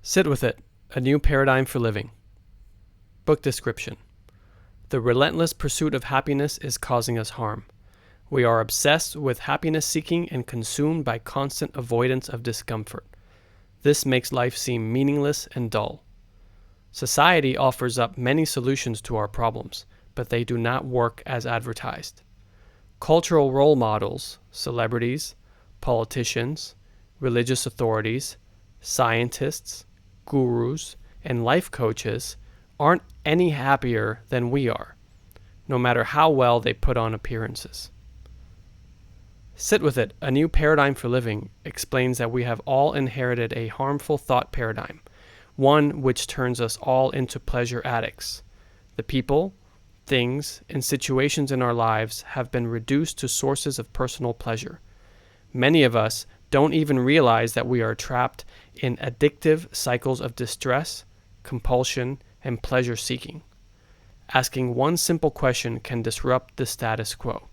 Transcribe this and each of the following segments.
Sit with it. A new paradigm for living. Book description. The relentless pursuit of happiness is causing us harm. We are obsessed with happiness seeking and consumed by constant avoidance of discomfort. This makes life seem meaningless and dull. Society offers up many solutions to our problems, but they do not work as advertised. Cultural role models, celebrities, politicians, religious authorities, scientists, gurus, and life coaches aren't any happier than we are, no matter how well they put on appearances. Sit with it. A new paradigm for living explains that we have all inherited a harmful thought paradigm, one which turns us all into pleasure addicts. The people, things, and situations in our lives have been reduced to sources of personal pleasure. Many of us don't even realize that we are trapped in addictive cycles of distress, compulsion, and pleasure seeking. Asking one simple question can disrupt the status quo.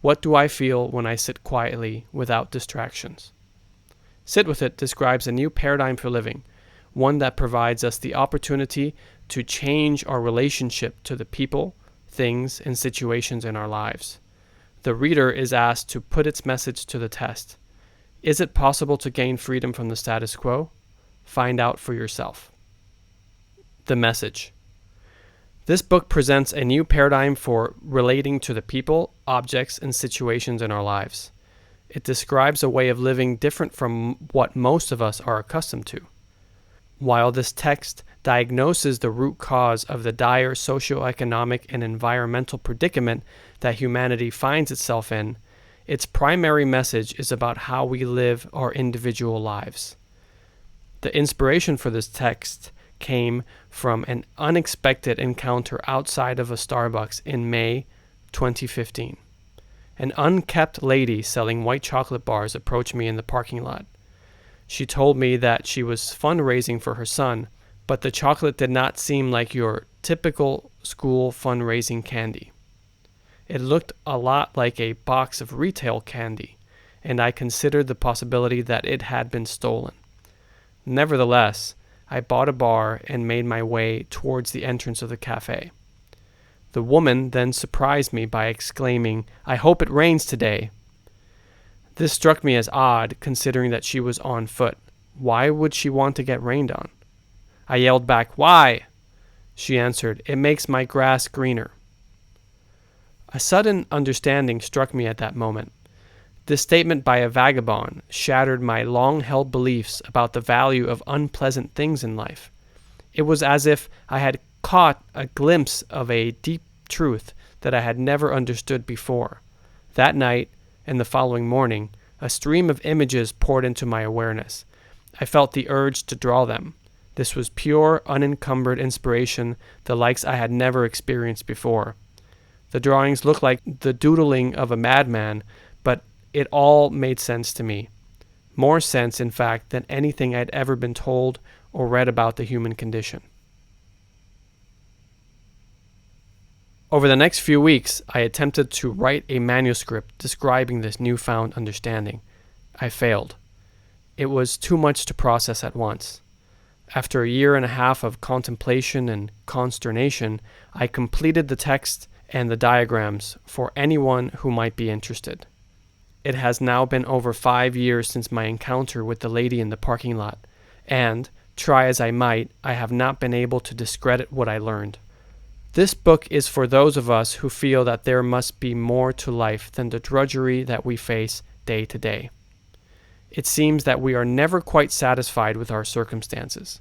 What do I feel when I sit quietly without distractions? Sit with it describes a new paradigm for living, one that provides us the opportunity to change our relationship to the people, things, and situations in our lives. The reader is asked to put its message to the test. Is it possible to gain freedom from the status quo? Find out for yourself. The message. This book presents a new paradigm for relating to the people, objects, and situations in our lives. It describes a way of living different from what most of us are accustomed to. While this text diagnoses the root cause of the dire socioeconomic and environmental predicament that humanity finds itself in, its primary message is about how we live our individual lives. The inspiration for this text came from an unexpected encounter outside of a Starbucks in May 2015. An unkept lady selling white chocolate bars approached me in the parking lot. She told me that she was fundraising for her son, but the chocolate did not seem like your typical school fundraising candy. It looked a lot like a box of retail candy, and I considered the possibility that it had been stolen. Nevertheless, I bought a bar and made my way towards the entrance of the cafe. The woman then surprised me by exclaiming, "I hope it rains today." This struck me as odd, considering that she was on foot. Why would she want to get rained on? I yelled back, "Why?" She answered, "It makes my grass greener." A sudden understanding struck me at that moment. This statement by a vagabond shattered my long-held beliefs about the value of unpleasant things in life. It was as if I had caught a glimpse of a deep truth that I had never understood before. That night and the following morning, a stream of images poured into my awareness. I felt the urge to draw them. This was pure, unencumbered inspiration, the likes I had never experienced before. The drawings looked like the doodling of a madman, but it all made sense to me. More sense, in fact, than anything I'd ever been told or read about the human condition. Over the next few weeks, I attempted to write a manuscript describing this newfound understanding. I failed. It was too much to process at once. After a year and a half of contemplation and consternation, I completed the text and the diagrams for anyone who might be interested. It has now been over 5 years since my encounter with the lady in the parking lot, and, try as I might, I have not been able to discredit what I learned. This book is for those of us who feel that there must be more to life than the drudgery that we face day to day. It seems that we are never quite satisfied with our circumstances.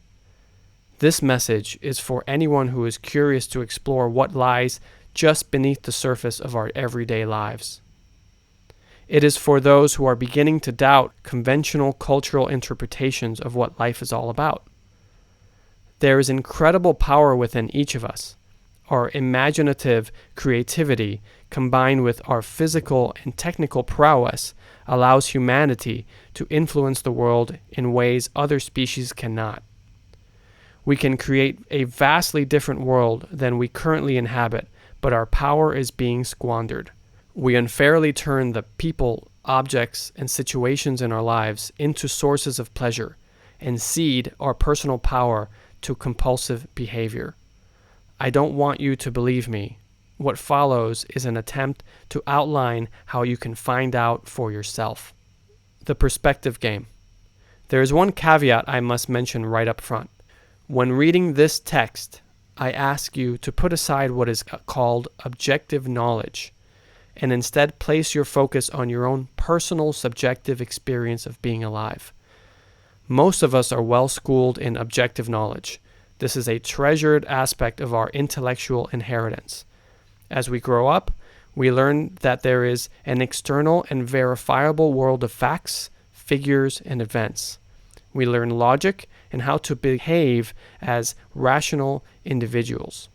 This message is for anyone who is curious to explore what lies just beneath the surface of our everyday lives. It is for those who are beginning to doubt conventional cultural interpretations of what life is all about. There is incredible power within each of us. Our imaginative creativity, combined with our physical and technical prowess, allows humanity to influence the world in ways other species cannot. We can create a vastly different world than we currently inhabit, but our power is being squandered. We unfairly turn the people, objects, and situations in our lives into sources of pleasure, and cede our personal power to compulsive behavior. I don't want you to believe me. What follows is an attempt to outline how you can find out for yourself. The perspective game. There is one caveat I must mention right up front. When reading this text, I ask you to put aside what is called objective knowledge and instead place your focus on your own personal subjective experience of being alive. Most of us are well schooled in objective knowledge. This is a treasured aspect of our intellectual inheritance. As we grow up, we learn that there is an external and verifiable world of facts, figures, and events. We learn logic and how to behave as rational individuals.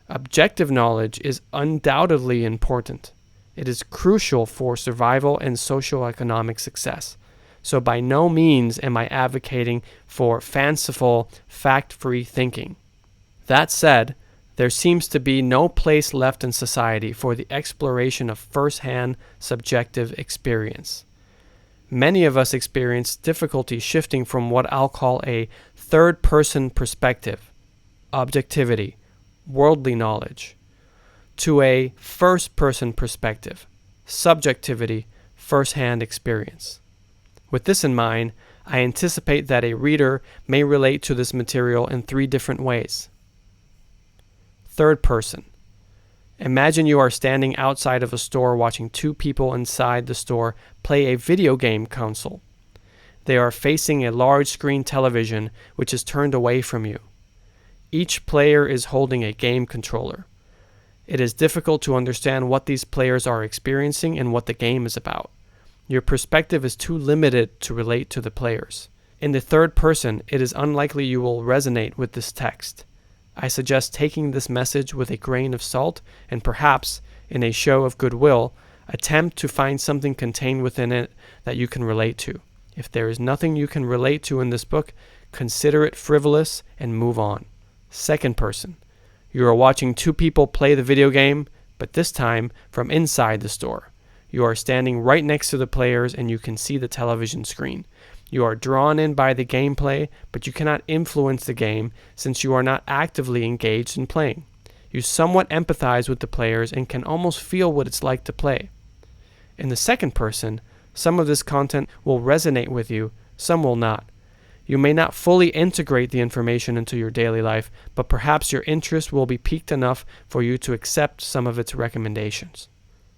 Objective knowledge is undoubtedly important. It is crucial for survival and socioeconomic success. So by no means am I advocating for fanciful, fact-free thinking. That said, there seems to be no place left in society for the exploration of first-hand subjective experience. Many of us experience difficulty shifting from what I'll call a third-person perspective, objectivity, worldly knowledge, to a first-person perspective, subjectivity, first-hand experience. With this in mind, I anticipate that a reader may relate to this material in 3 different ways. Third person. Imagine you are standing outside of a store watching 2 people inside the store play a video game console. They are facing a large screen television which is turned away from you. Each player is holding a game controller. It is difficult to understand what these players are experiencing and what the game is about. Your perspective is too limited to relate to the players. In the third person, it is unlikely you will resonate with this text. I suggest taking this message with a grain of salt and perhaps, in a show of goodwill, attempt to find something contained within it that you can relate to. If there is nothing you can relate to in this book, consider it frivolous and move on. Second person. You are watching 2 people play the video game, but this time from inside the store. You are standing right next to the players and you can see the television screen. You are drawn in by the gameplay, but you cannot influence the game since you are not actively engaged in playing. You somewhat empathize with the players and can almost feel what it's like to play. In the second person, some of this content will resonate with you, some will not. You may not fully integrate the information into your daily life, but perhaps your interest will be piqued enough for you to accept some of its recommendations.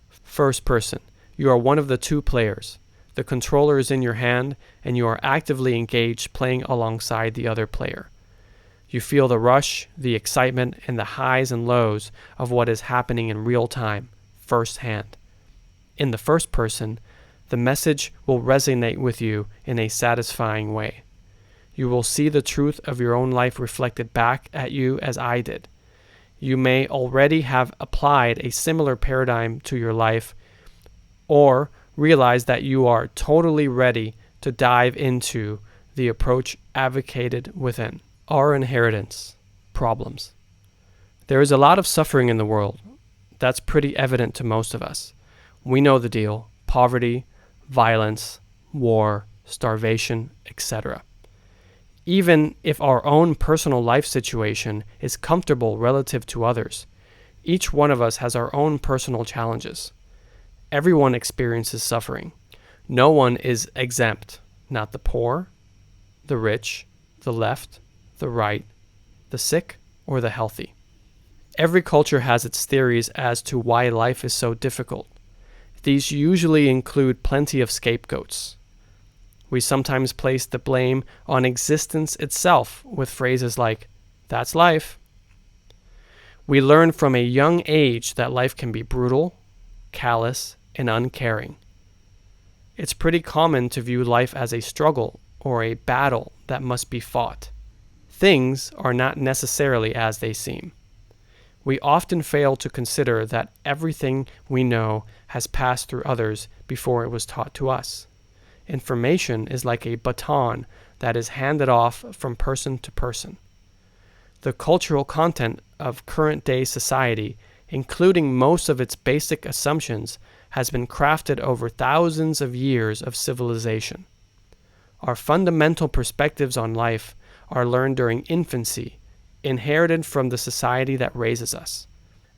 First person. You are one of the 2 players. The controller is in your hand, and you are actively engaged playing alongside the other player. You feel the rush, the excitement, and the highs and lows of what is happening in real time, firsthand. In the first person, the message will resonate with you in a satisfying way. You will see the truth of your own life reflected back at you as I did. You may already have applied a similar paradigm to your life, or realize that you are totally ready to dive into the approach advocated within. Our inheritance. Problems. There is a lot of suffering in the world. That's pretty evident to most of us. We know the deal. Poverty, violence, war, starvation, etc. Even if our own personal life situation is comfortable relative to others, each one of us has our own personal challenges. Everyone experiences suffering. No one is exempt, not the poor, the rich, the left, the right, the sick, or the healthy. Every culture has its theories as to why life is so difficult. These usually include plenty of scapegoats. We sometimes place the blame on existence itself with phrases like, "That's life." We learn from a young age that life can be brutal, callous, and uncaring. It's pretty common to view life as a struggle or a battle that must be fought. Things are not necessarily as they seem. We often fail to consider that everything we know has passed through others before it was taught to us. Information is like a baton that is handed off from person to person. The cultural content of current-day society, including most of its basic assumptions, has been crafted over thousands of years of civilization. Our fundamental perspectives on life are learned during infancy, inherited from the society that raises us.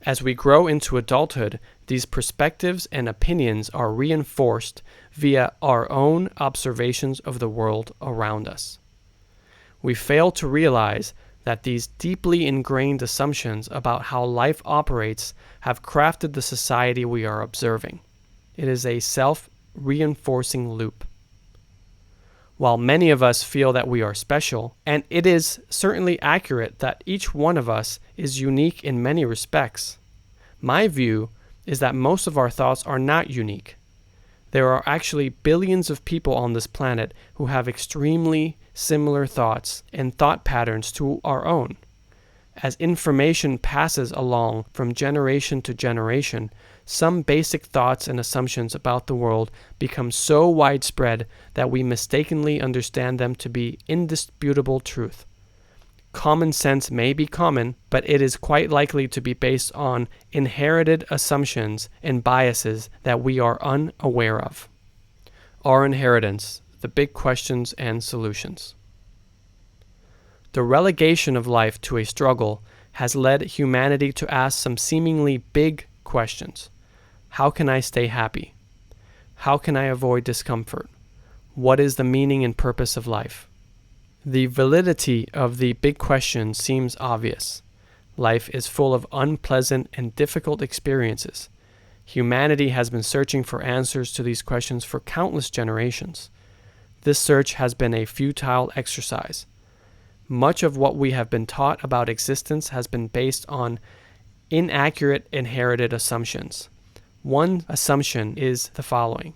As we grow into adulthood, these perspectives and opinions are reinforced via our own observations of the world around us. We fail to realize that these deeply ingrained assumptions about how life operates have crafted the society we are observing. It is a self-reinforcing loop. While many of us feel that we are special, and it is certainly accurate that each one of us is unique in many respects, my view is that most of our thoughts are not unique. There are actually billions of people on this planet who have extremely similar thoughts and thought patterns to our own. As information passes along from generation to generation, some basic thoughts and assumptions about the world become so widespread that we mistakenly understand them to be indisputable truth. Common sense may be common, but it is quite likely to be based on inherited assumptions and biases that we are unaware of. Our inheritance, the big questions and solutions. The relegation of life to a struggle has led humanity to ask some seemingly big questions. How can I stay happy? How can I avoid discomfort? What is the meaning and purpose of life? The validity of the big question seems obvious. Life is full of unpleasant and difficult experiences. Humanity has been searching for answers to these questions for countless generations. This search has been a futile exercise. Much of what we have been taught about existence has been based on inaccurate inherited assumptions. One assumption is the following: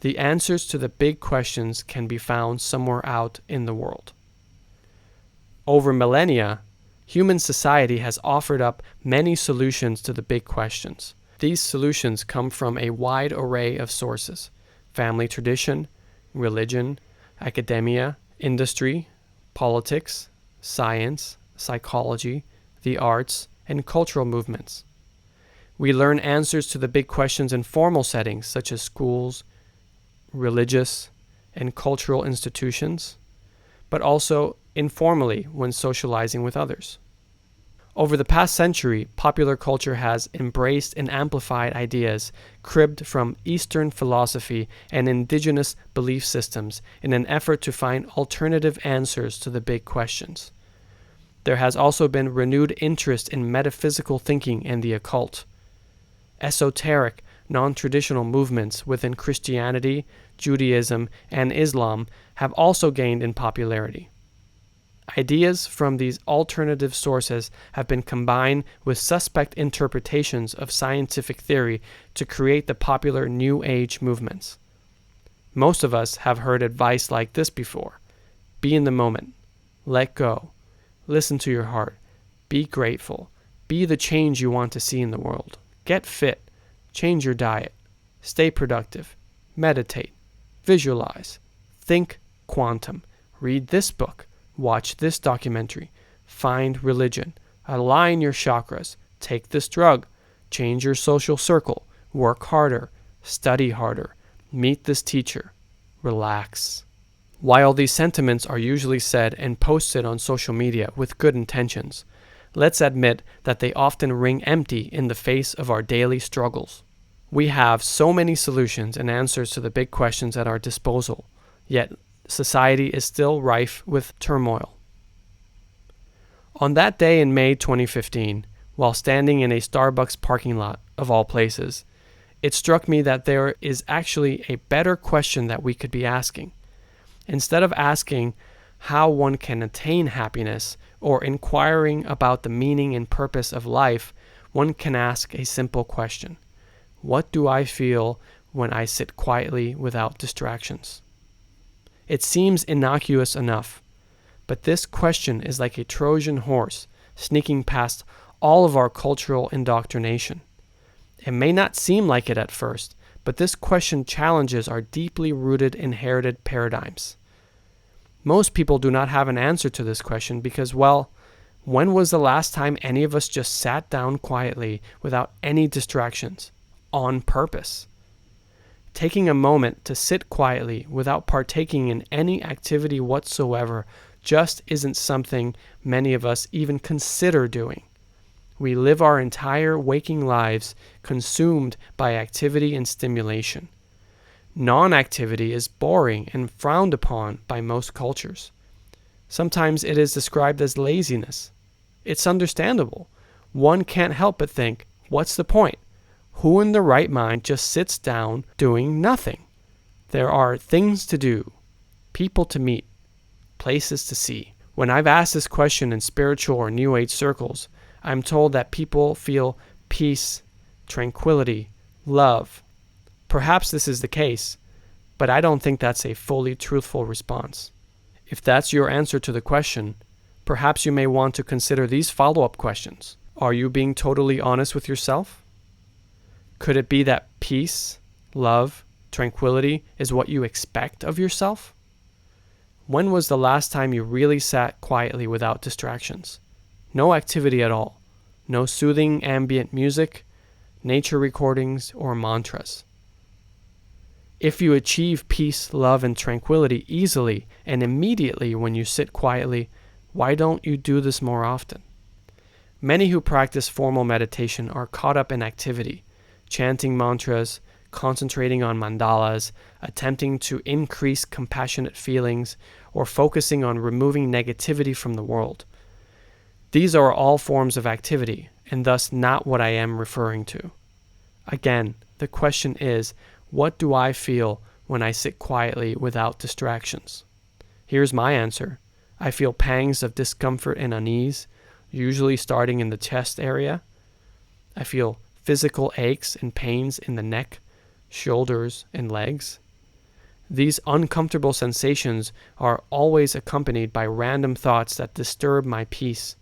the answers to the big questions can be found somewhere out in the world. Over millennia, human society has offered up many solutions to the big questions. These solutions come from a wide array of sources: family tradition, religion, academia, industry, politics, science, psychology, the arts, and cultural movements. We learn answers to the big questions in formal settings such as schools, religious, and cultural institutions, but also informally when socializing with others. Over the past century, popular culture has embraced and amplified ideas cribbed from Eastern philosophy and indigenous belief systems in an effort to find alternative answers to the big questions. There has also been renewed interest in metaphysical thinking and the occult. Esoteric, non-traditional movements within Christianity, Judaism, and Islam have also gained in popularity. Ideas from these alternative sources have been combined with suspect interpretations of scientific theory to create the popular New Age movements. Most of us have heard advice like this before: be in the moment, let go, listen to your heart, be grateful, be the change you want to see in the world, get fit, change your diet, stay productive, meditate, visualize, think quantum, read this book, watch this documentary, find religion, align your chakras, take this drug, change your social circle, work harder, study harder, meet this teacher, relax. While these sentiments are usually said and posted on social media with good intentions, let's admit that they often ring empty in the face of our daily struggles. We have so many solutions and answers to the big questions at our disposal, yet society is still rife with turmoil. On that day in May 2015, while standing in a Starbucks parking lot, of all places, it struck me that there is actually a better question that we could be asking. Instead of asking how one can attain happiness or inquiring about the meaning and purpose of life, one can ask a simple question: what do I feel when I sit quietly without distractions? It seems innocuous enough, but this question is like a Trojan horse sneaking past all of our cultural indoctrination. It may not seem like it at first, but this question challenges our deeply rooted inherited paradigms. Most people do not have an answer to this question because, well, when was the last time any of us just sat down quietly without any distractions, on purpose? Taking a moment to sit quietly without partaking in any activity whatsoever just isn't something many of us even consider doing. We live our entire waking lives consumed by activity and stimulation. Non-activity is boring and frowned upon by most cultures. Sometimes it is described as laziness. It's understandable. One can't help but think, what's the point? Who in their right mind just sits down doing nothing? There are things to do, people to meet, places to see. When I've asked this question in spiritual or New Age circles, I'm told that people feel peace, tranquility, love. Perhaps this is the case, but I don't think that's a fully truthful response. If that's your answer to the question, perhaps you may want to consider these follow-up questions. Are you being totally honest with yourself? Could it be that peace, love, tranquility is what you expect of yourself? When was the last time you really sat quietly without distractions? No activity at all. No soothing ambient music, nature recordings, or mantras. If you achieve peace, love, and tranquility easily and immediately when you sit quietly, why don't you do this more often? Many who practice formal meditation are caught up in activity, chanting mantras, concentrating on mandalas, attempting to increase compassionate feelings, or focusing on removing negativity from the world. These are all forms of activity, and thus not what I am referring to. Again, the question is, what do I feel when I sit quietly without distractions? Here's my answer. I feel pangs of discomfort and unease, usually starting in the chest area. I feel physical aches and pains in the neck, shoulders, and legs. These uncomfortable sensations are always accompanied by random thoughts that disturb my peace.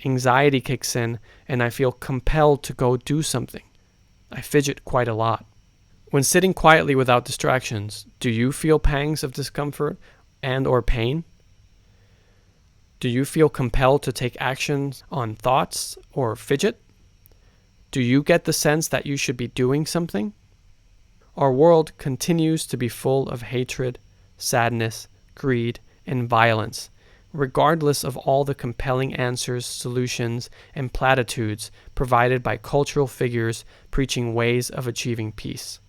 Anxiety kicks in, and I feel compelled to go do something. I fidget quite a lot. When sitting quietly without distractions, do you feel pangs of discomfort and/or pain? Do you feel compelled to take actions on thoughts or fidget? Do you get the sense that you should be doing something? Our world continues to be full of hatred, sadness, greed, and violence, regardless of all the compelling answers, solutions, and platitudes provided by cultural figures preaching ways of achieving peace.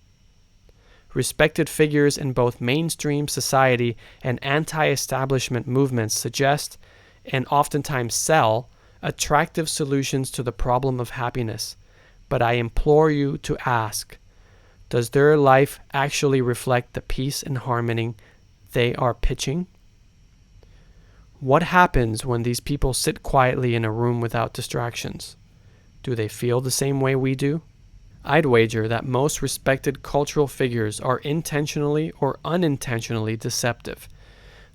Respected figures in both mainstream society and anti-establishment movements suggest, and oftentimes sell, attractive solutions to the problem of happiness. But I implore you to ask, does their life actually reflect the peace and harmony they are pitching? What happens when these people sit quietly in a room without distractions? Do they feel the same way we do? I'd wager that most respected cultural figures are intentionally or unintentionally deceptive.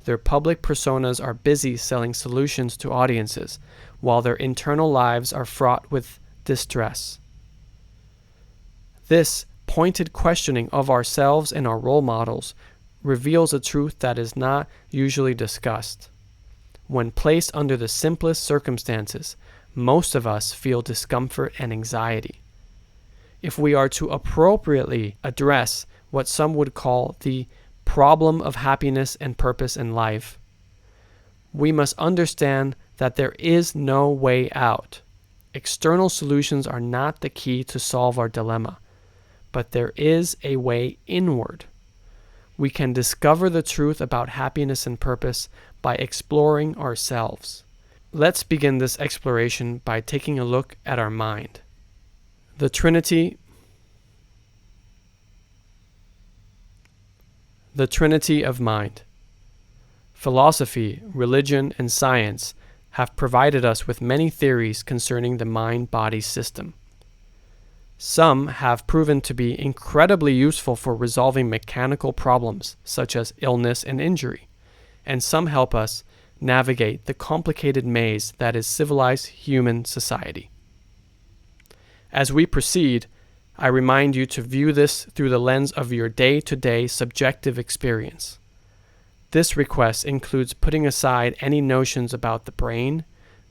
Their public personas are busy selling solutions to audiences, while their internal lives are fraught with distress. This pointed questioning of ourselves and our role models reveals a truth that is not usually discussed. When placed under the simplest circumstances, most of us feel discomfort and anxiety. If we are to appropriately address what some would call the problem of happiness and purpose in life, we must understand that there is no way out. External solutions are not the key to solve our dilemma, but there is a way inward. We can discover the truth about happiness and purpose by exploring ourselves. Let's begin this exploration by taking a look at our mind. The Trinity of mind. Philosophy, religion, and science have provided us with many theories concerning the mind-body system. Some have proven to be incredibly useful for resolving mechanical problems such as illness and injury, and some help us navigate the complicated maze that is civilized human society. As we proceed, I remind you to view this through the lens of your day-to-day subjective experience. This request includes putting aside any notions about the brain,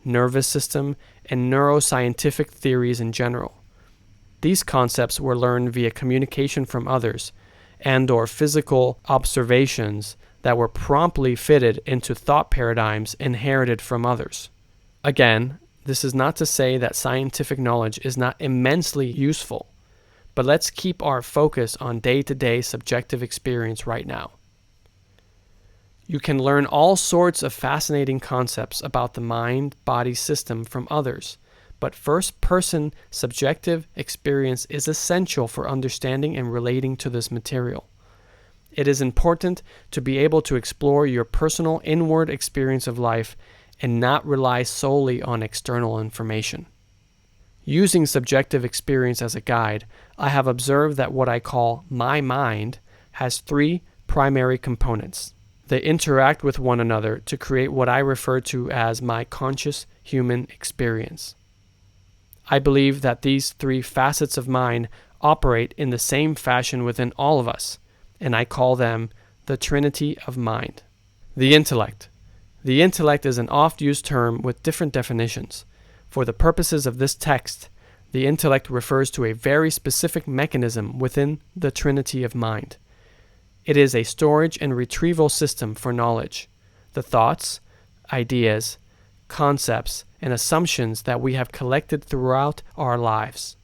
nervous system, and neuroscientific theories in general. These concepts were learned via communication from others, and/or physical observations that were promptly fitted into thought paradigms inherited from others. Again, this is not to say that scientific knowledge is not immensely useful, but let's keep our focus on day-to-day subjective experience right now. You can learn all sorts of fascinating concepts about the mind-body system from others, but first-person subjective experience is essential for understanding and relating to this material. It is important to be able to explore your personal inward experience of life and not rely solely on external information. Using subjective experience as a guide, I have observed that what I call my mind has three primary components. They interact with one another to create what I refer to as my conscious human experience. I believe that these three facets of mind operate in the same fashion within all of us, and I call them the Trinity of Mind. The intellect. The intellect is an oft-used term with different definitions. For the purposes of this text, the intellect refers to a very specific mechanism within the Trinity of Mind. It is a storage and retrieval system for knowledge, the thoughts, ideas, concepts, and assumptions that we have collected throughout our lives.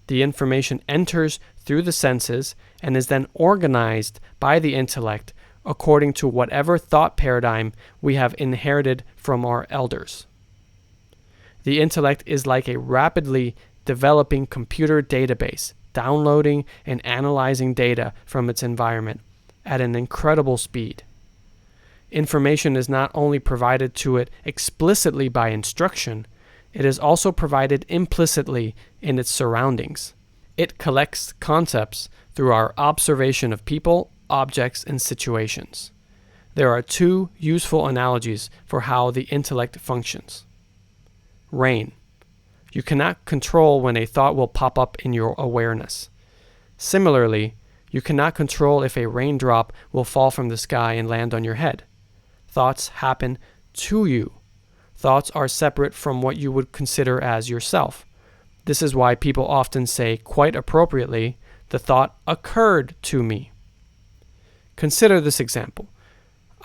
The information enters through the senses and is then organized by the intellect according to whatever thought paradigm we have inherited from our elders. The intellect is like a rapidly developing computer database, downloading and analyzing data from its environment at an incredible speed. Information is not only provided to it explicitly by instruction, it is also provided implicitly in its surroundings. It collects concepts through our observation of people, objects, and situations. There are two useful analogies for how the intellect functions. Rain. You cannot control when a thought will pop up in your awareness. Similarly, you cannot control if a raindrop will fall from the sky and land on your head. Thoughts happen to you. Thoughts are separate from what you would consider as yourself. This is why people often say, quite appropriately, the thought occurred to me. Consider this example.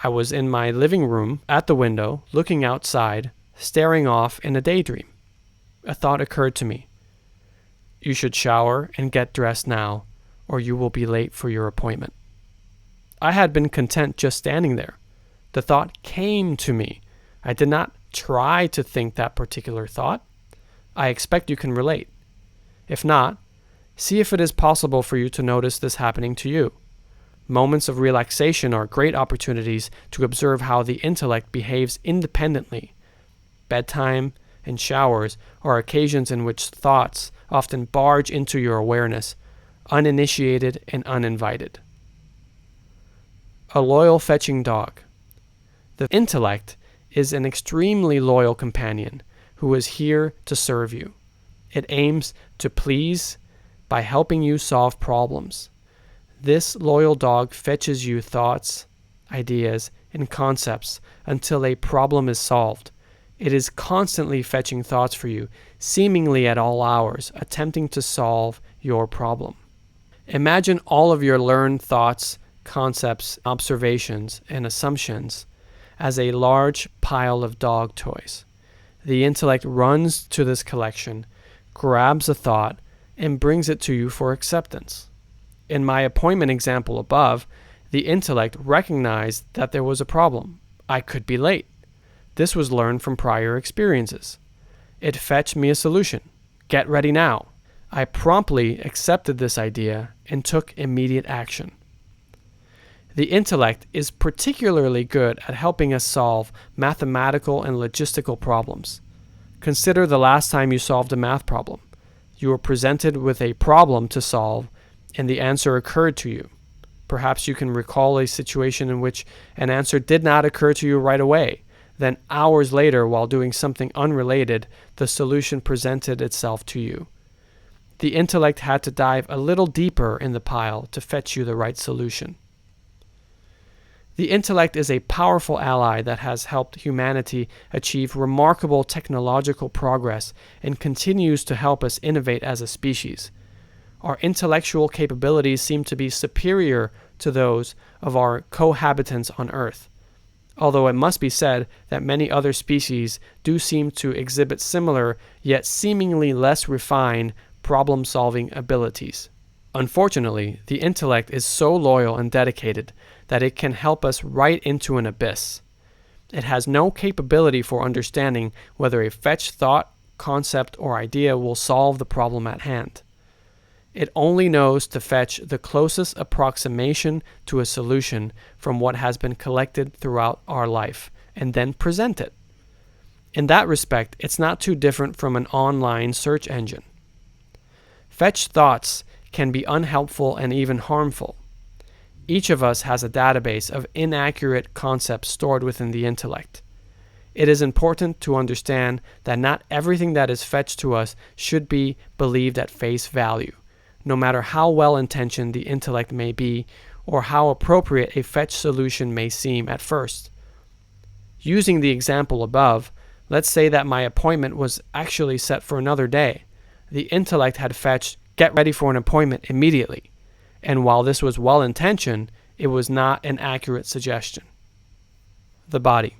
I was in my living room at the window, looking outside, staring off in a daydream. A thought occurred to me. You should shower and get dressed now, or you will be late for your appointment. I had been content just standing there. The thought came to me. I did not try to think that particular thought. I expect you can relate. If not, see if it is possible for you to notice this happening to you. Moments of relaxation are great opportunities to observe how the intellect behaves independently. Bedtime and showers are occasions in which thoughts often barge into your awareness, uninitiated and uninvited. A loyal fetching dog. The intellect is an extremely loyal companion who is here to serve you. It aims to please by helping you solve problems. This loyal dog fetches you thoughts, ideas, and concepts until a problem is solved. It is constantly fetching thoughts for you, seemingly at all hours, attempting to solve your problem. Imagine all of your learned thoughts, concepts, observations, and assumptions as a large pile of dog toys. The intellect runs to this collection, grabs a thought, and brings it to you for acceptance. In my appointment example above, the intellect recognized that there was a problem. I could be late. This was learned from prior experiences. It fetched me a solution. Get ready now. I promptly accepted this idea and took immediate action. The intellect is particularly good at helping us solve mathematical and logistical problems. Consider the last time you solved a math problem. You were presented with a problem to solve, and the answer occurred to you. Perhaps you can recall a situation in which an answer did not occur to you right away. Then hours later, while doing something unrelated, the solution presented itself to you. The intellect had to dive a little deeper in the pile to fetch you the right solution. The intellect is a powerful ally that has helped humanity achieve remarkable technological progress and continues to help us innovate as a species. our intellectual capabilities seem to be superior to those of our cohabitants on Earth, although it must be said that many other species do seem to exhibit similar, yet seemingly less refined, problem-solving abilities. Unfortunately, the intellect is so loyal and dedicated that it can help us right into an abyss. It has no capability for understanding whether a fetched thought, concept, or idea will solve the problem at hand. It only knows to fetch the closest approximation to a solution from what has been collected throughout our life, and then present it. In that respect, it's not too different from an online search engine. Fetched thoughts can be unhelpful and even harmful. Each of us has a database of inaccurate concepts stored within the intellect. It is important to understand that not everything that is fetched to us should be believed at face value, no matter how well-intentioned the intellect may be or how appropriate a fetched solution may seem at first. Using the example above, let's say that my appointment was actually set for another day. The intellect had fetched, "Get ready for an appointment immediately," and while this was well-intentioned, it was not an accurate suggestion. The body.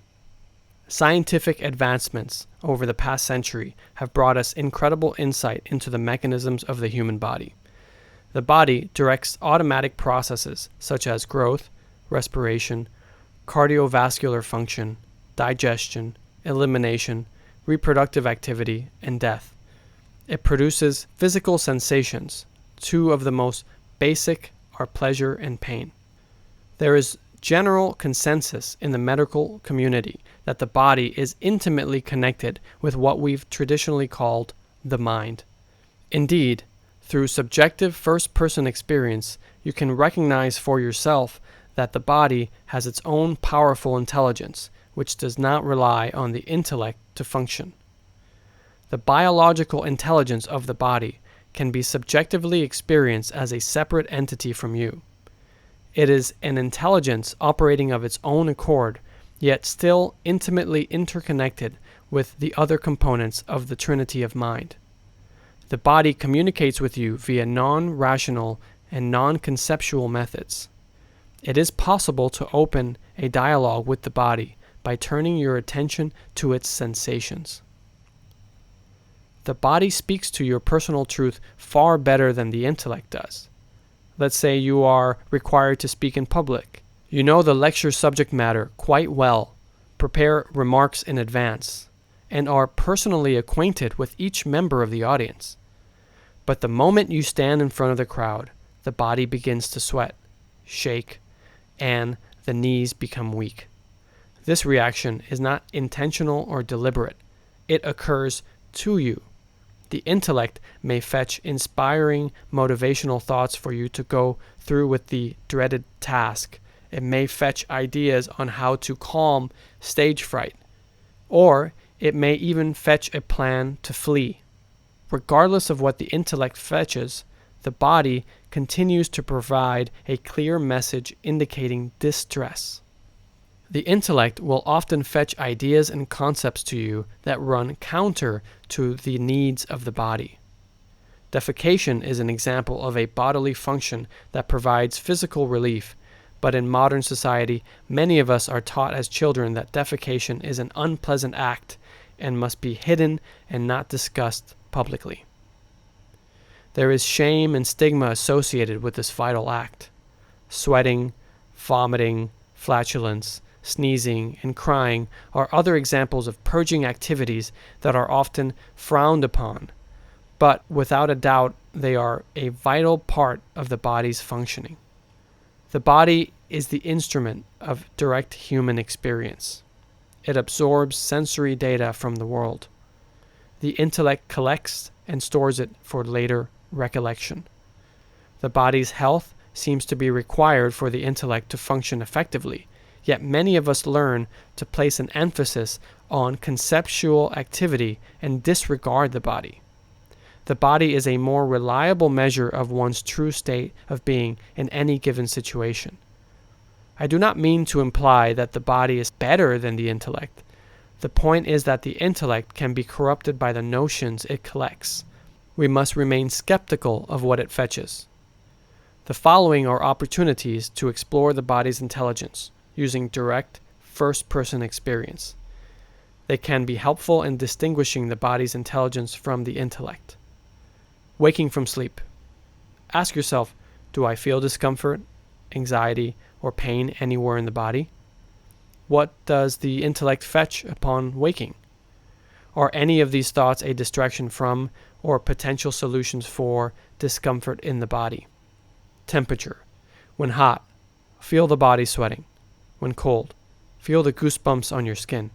Scientific advancements over the past century have brought us incredible insight into the mechanisms of the human body. The body directs automatic processes such as growth, respiration, cardiovascular function, digestion, elimination, reproductive activity, and death. It produces physical sensations. Two of the most basic are pleasure and pain. There is general consensus in the medical community that the body is intimately connected with what we've traditionally called the mind. Indeed, through subjective first-person experience, you can recognize for yourself that the body has its own powerful intelligence, which does not rely on the intellect to function. The biological intelligence of the body can be subjectively experienced as a separate entity from you. It is an intelligence operating of its own accord, yet still intimately interconnected with the other components of the trinity of mind. The body communicates with you via non-rational and non-conceptual methods. It is possible to open a dialogue with the body by turning your attention to its sensations. The body speaks to your personal truth far better than the intellect does. Let's say you are required to speak in public. You know the lecture subject matter quite well, prepare remarks in advance, and are personally acquainted with each member of the audience. But the moment you stand in front of the crowd, the body begins to sweat, shake, and the knees become weak. This reaction is not intentional or deliberate. It occurs to you. The intellect may fetch inspiring motivational thoughts for you to go through with the dreaded task. It may fetch ideas on how to calm stage fright, or it may even fetch a plan to flee. Regardless of what the intellect fetches, the body continues to provide a clear message indicating distress. The intellect will often fetch ideas and concepts to you that run counter to the needs of the body. Defecation is an example of a bodily function that provides physical relief, but in modern society, many of us are taught as children that defecation is an unpleasant act and must be hidden and not discussed publicly. There is shame and stigma associated with this vital act. Sweating, vomiting, flatulence, sneezing, and crying are other examples of purging activities that are often frowned upon, but without a doubt they are a vital part of the body's functioning. The body is the instrument of direct human experience. It absorbs sensory data from the world. The intellect collects and stores it for later recollection. The body's health seems to be required for the intellect to function effectively, yet many of us learn to place an emphasis on conceptual activity and disregard the body. The body is a more reliable measure of one's true state of being in any given situation. I do not mean to imply that the body is better than the intellect. The point is that the intellect can be corrupted by the notions it collects. we must remain skeptical of what it fetches. The following are opportunities to explore the body's intelligence using direct, first-person experience. They can be helpful in distinguishing the body's intelligence from the intellect. Waking from sleep. Ask yourself, do I feel discomfort, anxiety, or pain anywhere in the body? What does the intellect fetch upon waking? Are any of these thoughts a distraction from or potential solutions for discomfort in the body? Temperature. When hot, feel the body sweating. When cold, feel the goosebumps on your skin.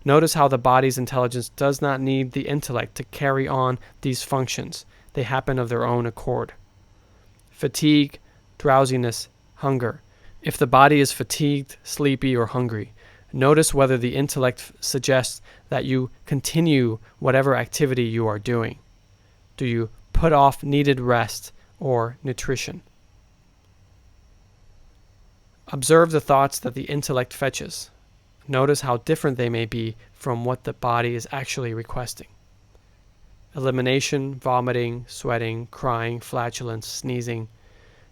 Notice how the body's intelligence does not need the intellect to carry on these functions. They happen of their own accord. Fatigue, drowsiness, hunger. If the body is fatigued, sleepy, or hungry, notice whether the intellect suggests that you continue whatever activity you are doing. Do you put off needed rest or nutrition? Observe the thoughts that the intellect fetches. Notice how different they may be from what the body is actually requesting. Elimination, vomiting, sweating, crying, flatulence, sneezing.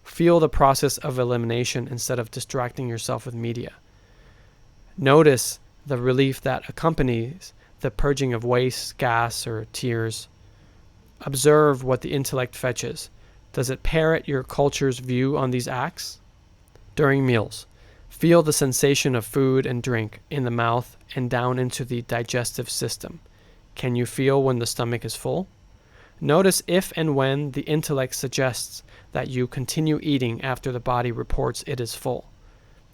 Feel the process of elimination instead of distracting yourself with media. Notice the relief that accompanies the purging of waste, gas, or tears. Observe what the intellect fetches. Does it parrot your culture's view on these acts? During meals, feel the sensation of food and drink in the mouth and down into the digestive system. Can you feel when the stomach is full? Notice if and when the intellect suggests that you continue eating after the body reports it is full.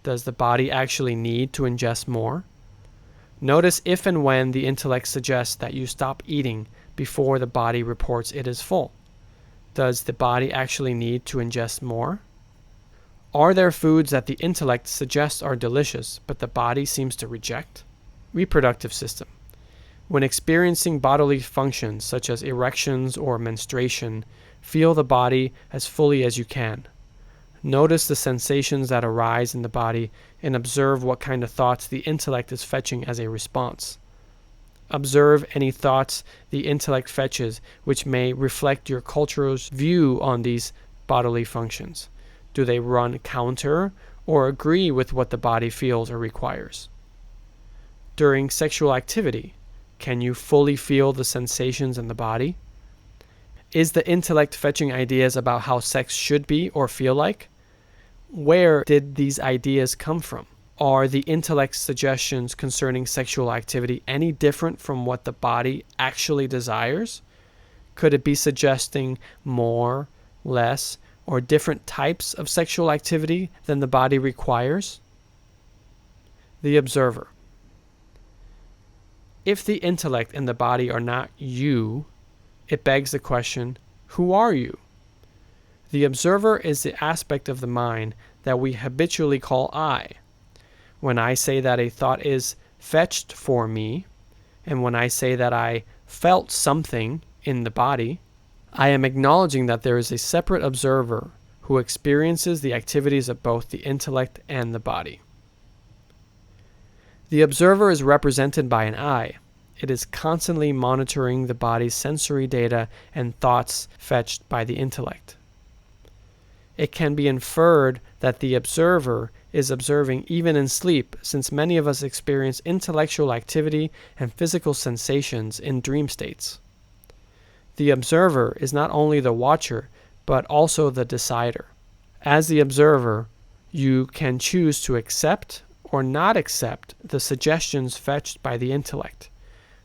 Does the body actually need to ingest more? Notice if and when the intellect suggests that you stop eating before the body reports it is full. Does the body actually need to ingest more? Are there foods that the intellect suggests are delicious, but the body seems to reject? Reproductive system. When experiencing bodily functions such as erections or menstruation, feel the body as fully as you can. Notice the sensations that arise in the body and observe what kind of thoughts the intellect is fetching as a response. Observe any thoughts the intellect fetches which may reflect your culture's view on these bodily functions. Do they run counter or agree with what the body feels or requires? During sexual activity, can you fully feel the sensations in the body? Is the intellect fetching ideas about how sex should be or feel like? Where did these ideas come from? Are the intellect's suggestions concerning sexual activity any different from what the body actually desires? Could it be suggesting more, less, or different types of sexual activity than the body requires? The observer. If the intellect and the body are not you, it begs the question, who are you? The observer is the aspect of the mind that we habitually call I. When I say that a thought is fetched for me, and when I say that I felt something in the body, I am acknowledging that there is a separate observer who experiences the activities of both the intellect and the body. The observer is represented by an eye. It is constantly monitoring the body's sensory data and thoughts fetched by the intellect. It can be inferred that the observer is observing even in sleep, since many of us experience intellectual activity and physical sensations in dream states. The observer is not only the watcher, but also the decider. As the observer, you can choose to accept or not accept the suggestions fetched by the intellect.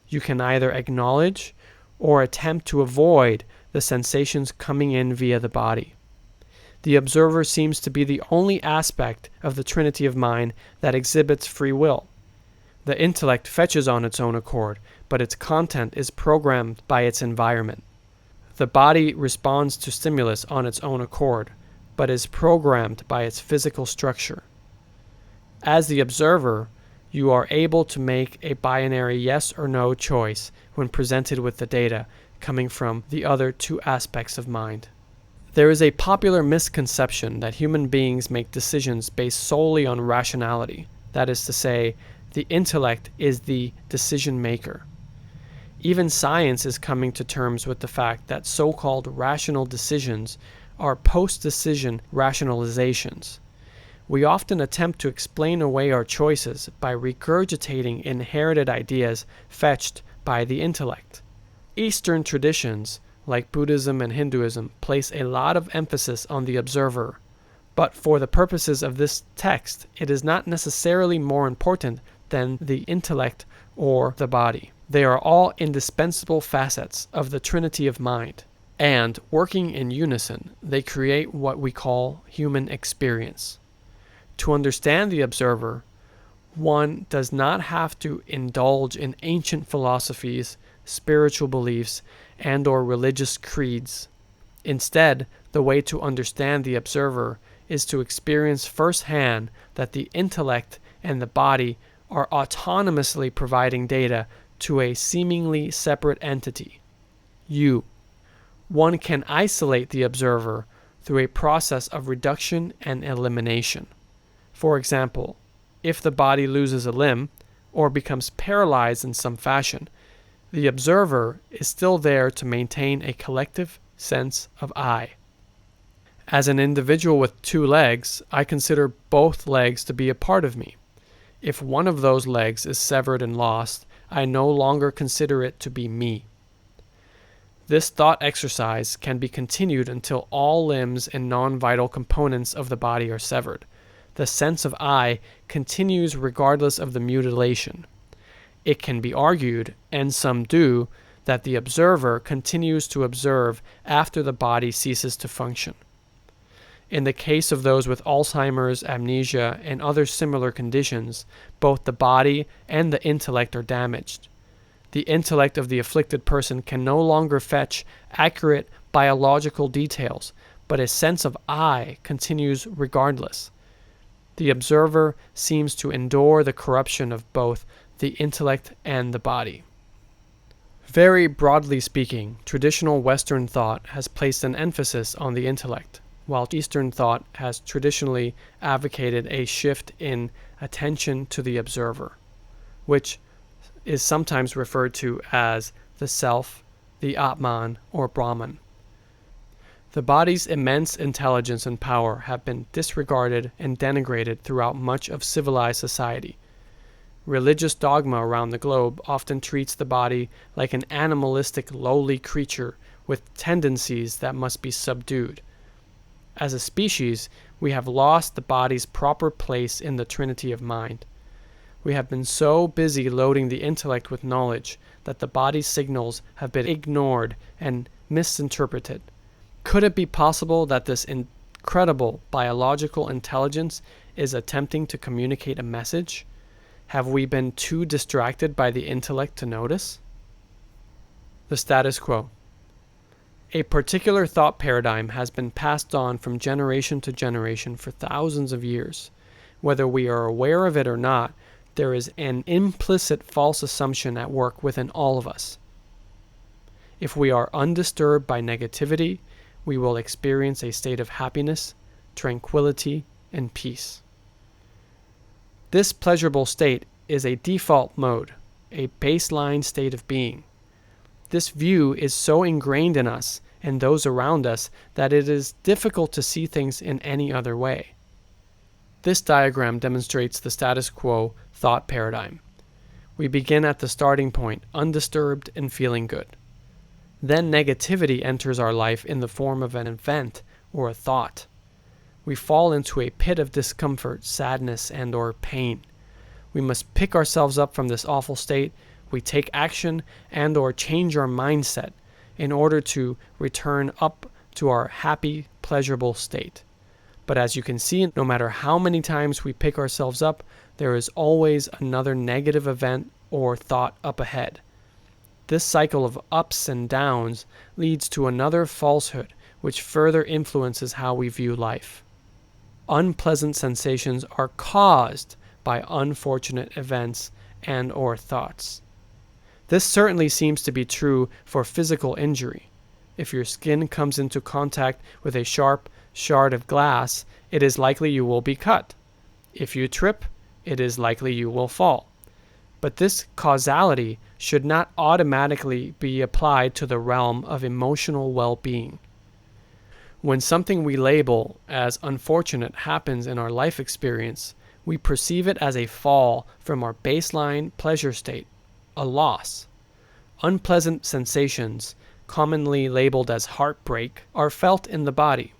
You can either acknowledge or attempt to avoid the sensations coming in via the body. The observer seems to be the only aspect of the trinity of mind that exhibits free will. The intellect fetches on its own accord, but its content is programmed by its environment. The body responds to stimulus on its own accord, but is programmed by its physical structure. As the observer, you are able to make a binary yes or no choice when presented with the data coming from the other two aspects of mind. There is a popular misconception that human beings make decisions based solely on rationality. That is to say, the intellect is the decision maker. Even science is coming to terms with the fact that so-called rational decisions are post-decision rationalizations. We often attempt to explain away our choices by regurgitating inherited ideas fetched by the intellect. Eastern traditions, like Buddhism and Hinduism, place a lot of emphasis on the observer. But for the purposes of this text, it is not necessarily more important than the intellect or the body. They are all indispensable facets of the trinity of mind, and working in unison, they create what we call human experience. To understand the observer, one does not have to indulge in ancient philosophies, spiritual beliefs, and/or religious creeds. Instead, the way to understand the observer is to experience firsthand that the intellect and the body are autonomously providing data to a seemingly separate entity, you. One can isolate the observer through a process of reduction and elimination. For example, if the body loses a limb or becomes paralyzed in some fashion, the observer is still there to maintain a collective sense of I. As an individual with 2 legs, I consider both legs to be a part of me. If one of those legs is severed and lost, I no longer consider it to be me. This thought exercise can be continued until all limbs and non-vital components of the body are severed. The sense of I continues regardless of the mutilation. It can be argued, and some do, that the observer continues to observe after the body ceases to function. In the case of those with Alzheimer's, amnesia, and other similar conditions, both the body and the intellect are damaged. The intellect of the afflicted person can no longer fetch accurate biological details, but a sense of I continues regardless. The observer seems to endure the corruption of both the intellect and the body. Very broadly speaking, traditional Western thought has placed an emphasis on the intellect, while Eastern thought has traditionally advocated a shift in attention to the observer, which is sometimes referred to as the self, the Atman, or Brahman. The body's immense intelligence and power have been disregarded and denigrated throughout much of civilized society. Religious dogma around the globe often treats the body like an animalistic, lowly creature with tendencies that must be subdued. As a species, we have lost the body's proper place in the trinity of mind. We have been so busy loading the intellect with knowledge that the body's signals have been ignored and misinterpreted. Could it be possible that this incredible biological intelligence is attempting to communicate a message? Have we been too distracted by the intellect to notice? The status quo. A particular thought paradigm has been passed on from generation to generation for thousands of years. Whether we are aware of it or not, there is an implicit false assumption at work within all of us. If we are undisturbed by negativity, we will experience a state of happiness, tranquility, and peace. This pleasurable state is a default mode, a baseline state of being. This view is so ingrained in us and those around us that it is difficult to see things in any other way. This diagram demonstrates the status quo thought paradigm. We begin at the starting point, undisturbed and feeling good. Then negativity enters our life in the form of an event or a thought. We fall into a pit of discomfort, sadness, and/or pain. We must pick ourselves up from this awful state. We take action and/or change our mindset in order to return up to our happy, pleasurable state. But as you can see, no matter how many times we pick ourselves up, there is always another negative event or thought up ahead. This cycle of ups and downs leads to another falsehood, which further influences how we view life. Unpleasant sensations are caused by unfortunate events and/or thoughts. This certainly seems to be true for physical injury. If your skin comes into contact with a sharp shard of glass, it is likely you will be cut. If you trip, it is likely you will fall. But this causality should not automatically be applied to the realm of emotional well-being. When something we label as unfortunate happens in our life experience, we perceive it as a fall from our baseline pleasure state, a loss. Unpleasant sensations, commonly labeled as heartbreak, are felt in the body.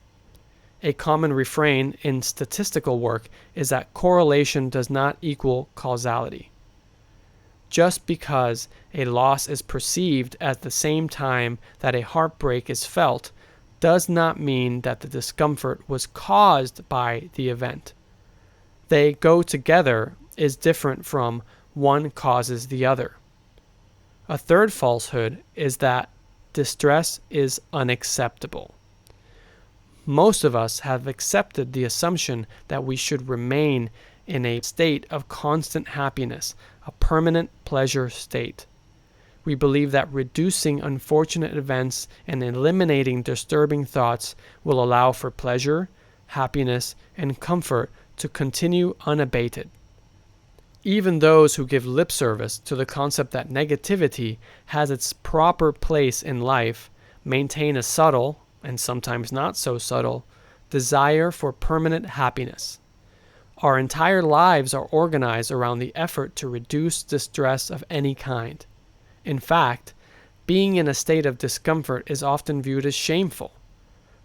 A common refrain in statistical work is that correlation does not equal causality. Just because a loss is perceived at the same time that a heartbreak is felt does not mean that the discomfort was caused by the event. They go together is different from one causes the other. A third falsehood is that distress is unacceptable. Most of us have accepted the assumption that we should remain in a state of constant happiness, a permanent pleasure state. We believe that reducing unfortunate events and eliminating disturbing thoughts will allow for pleasure, happiness, and comfort to continue unabated. Even those who give lip service to the concept that negativity has its proper place in life maintain a subtle, and sometimes not so subtle, desire for permanent happiness. Our entire lives are organized around the effort to reduce distress of any kind. In fact, being in a state of discomfort is often viewed as shameful.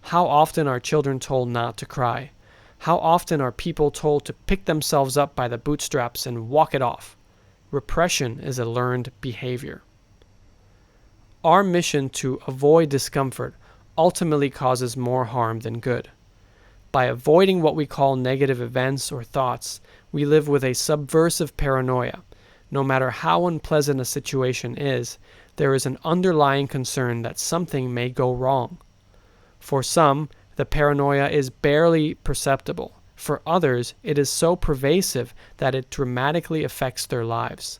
How often are children told not to cry? How often are people told to pick themselves up by the bootstraps and walk it off? Repression is a learned behavior. Our mission to avoid discomfort ultimately causes more harm than good. By avoiding what we call negative events or thoughts, we live with a subversive paranoia. No matter how unpleasant a situation is, there is an underlying concern that something may go wrong. For some, the paranoia is barely perceptible. For others, it is so pervasive that it dramatically affects their lives.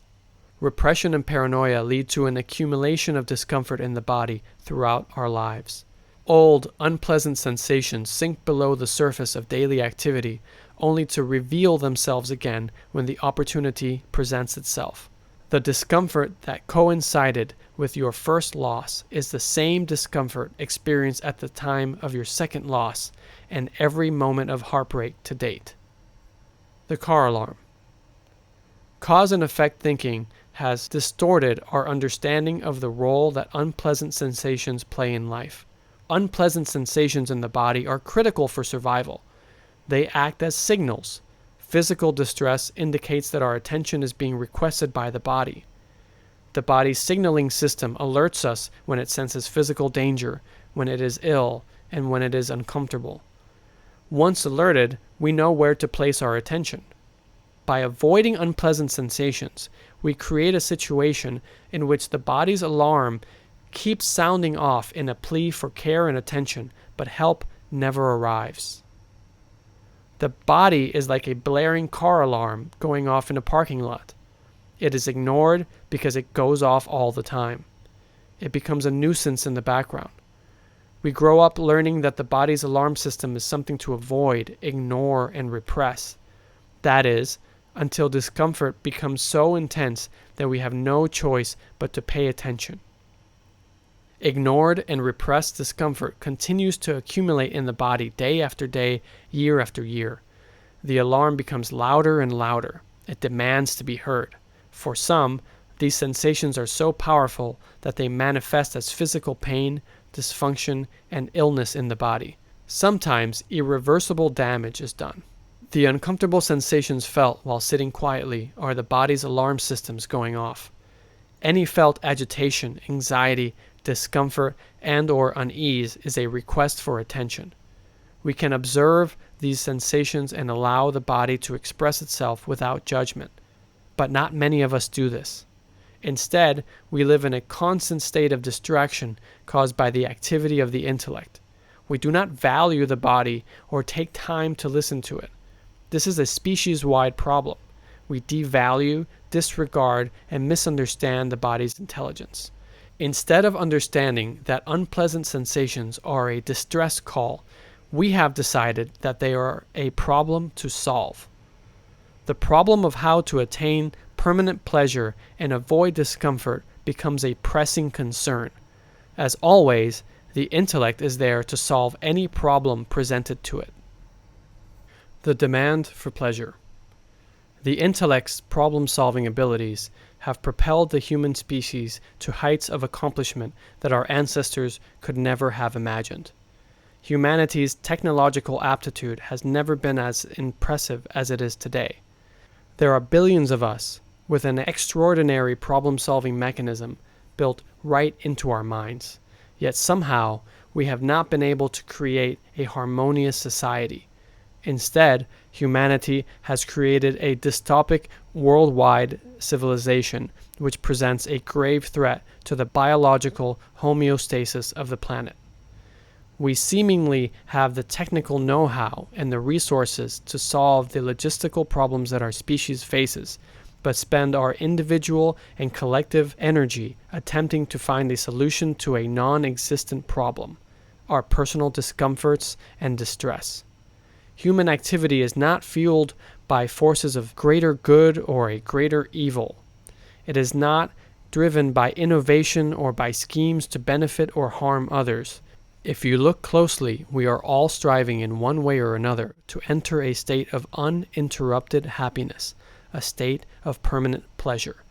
Repression and paranoia lead to an accumulation of discomfort in the body throughout our lives. Old, unpleasant sensations sink below the surface of daily activity, only to reveal themselves again when the opportunity presents itself. The discomfort that coincided with your first loss is the same discomfort experienced at the time of your second loss and every moment of heartbreak to date. The car alarm. Cause and effect thinking has distorted our understanding of the role that unpleasant sensations play in life. Unpleasant sensations in the body are critical for survival. They act as signals. Physical distress indicates that our attention is being requested by the body. The body's signaling system alerts us when it senses physical danger, when it is ill, and when it is uncomfortable. Once alerted, we know where to place our attention. By avoiding unpleasant sensations, we create a situation in which the body's alarm keeps sounding off in a plea for care and attention, but help never arrives. The body is like a blaring car alarm going off in a parking lot. It is ignored because it goes off all the time. It becomes a nuisance in the background. We grow up learning that the body's alarm system is something to avoid, ignore, and repress. That is, until discomfort becomes so intense that we have no choice but to pay attention. Ignored and repressed discomfort continues to accumulate in the body day after day, year after year. The alarm becomes louder and louder. It demands to be heard. For some, these sensations are so powerful that they manifest as physical pain, dysfunction, and illness in the body. Sometimes irreversible damage is done. The uncomfortable sensations felt while sitting quietly are the body's alarm systems going off. Any felt agitation, anxiety, discomfort, and/or unease is a request for attention. We can observe these sensations and allow the body to express itself without judgment. But not many of us do this. Instead, we live in a constant state of distraction caused by the activity of the intellect. We do not value the body or take time to listen to it. This is a species-wide problem. We devalue, disregard, and misunderstand the body's intelligence. Instead of understanding that unpleasant sensations are a distress call, we have decided that they are a problem to solve. The problem of how to attain permanent pleasure and avoid discomfort becomes a pressing concern. As always, the intellect is there to solve any problem presented to it. The demand for pleasure. The intellect's problem-solving abilities have propelled the human species to heights of accomplishment that our ancestors could never have imagined. Humanity's technological aptitude has never been as impressive as it is today. There are billions of us with an extraordinary problem-solving mechanism built right into our minds. Yet somehow, we have not been able to create a harmonious society. Instead, humanity has created a dystopic worldwide civilization which presents a grave threat to the biological homeostasis of the planet. We seemingly have the technical know-how and the resources to solve the logistical problems that our species faces, but spend our individual and collective energy attempting to find a solution to a non-existent problem, our personal discomforts and distress. Human activity is not fueled by forces of greater good or a greater evil. It is not driven by innovation or by schemes to benefit or harm others. If you look closely, we are all striving in one way or another to enter a state of uninterrupted happiness, a state of permanent pleasure.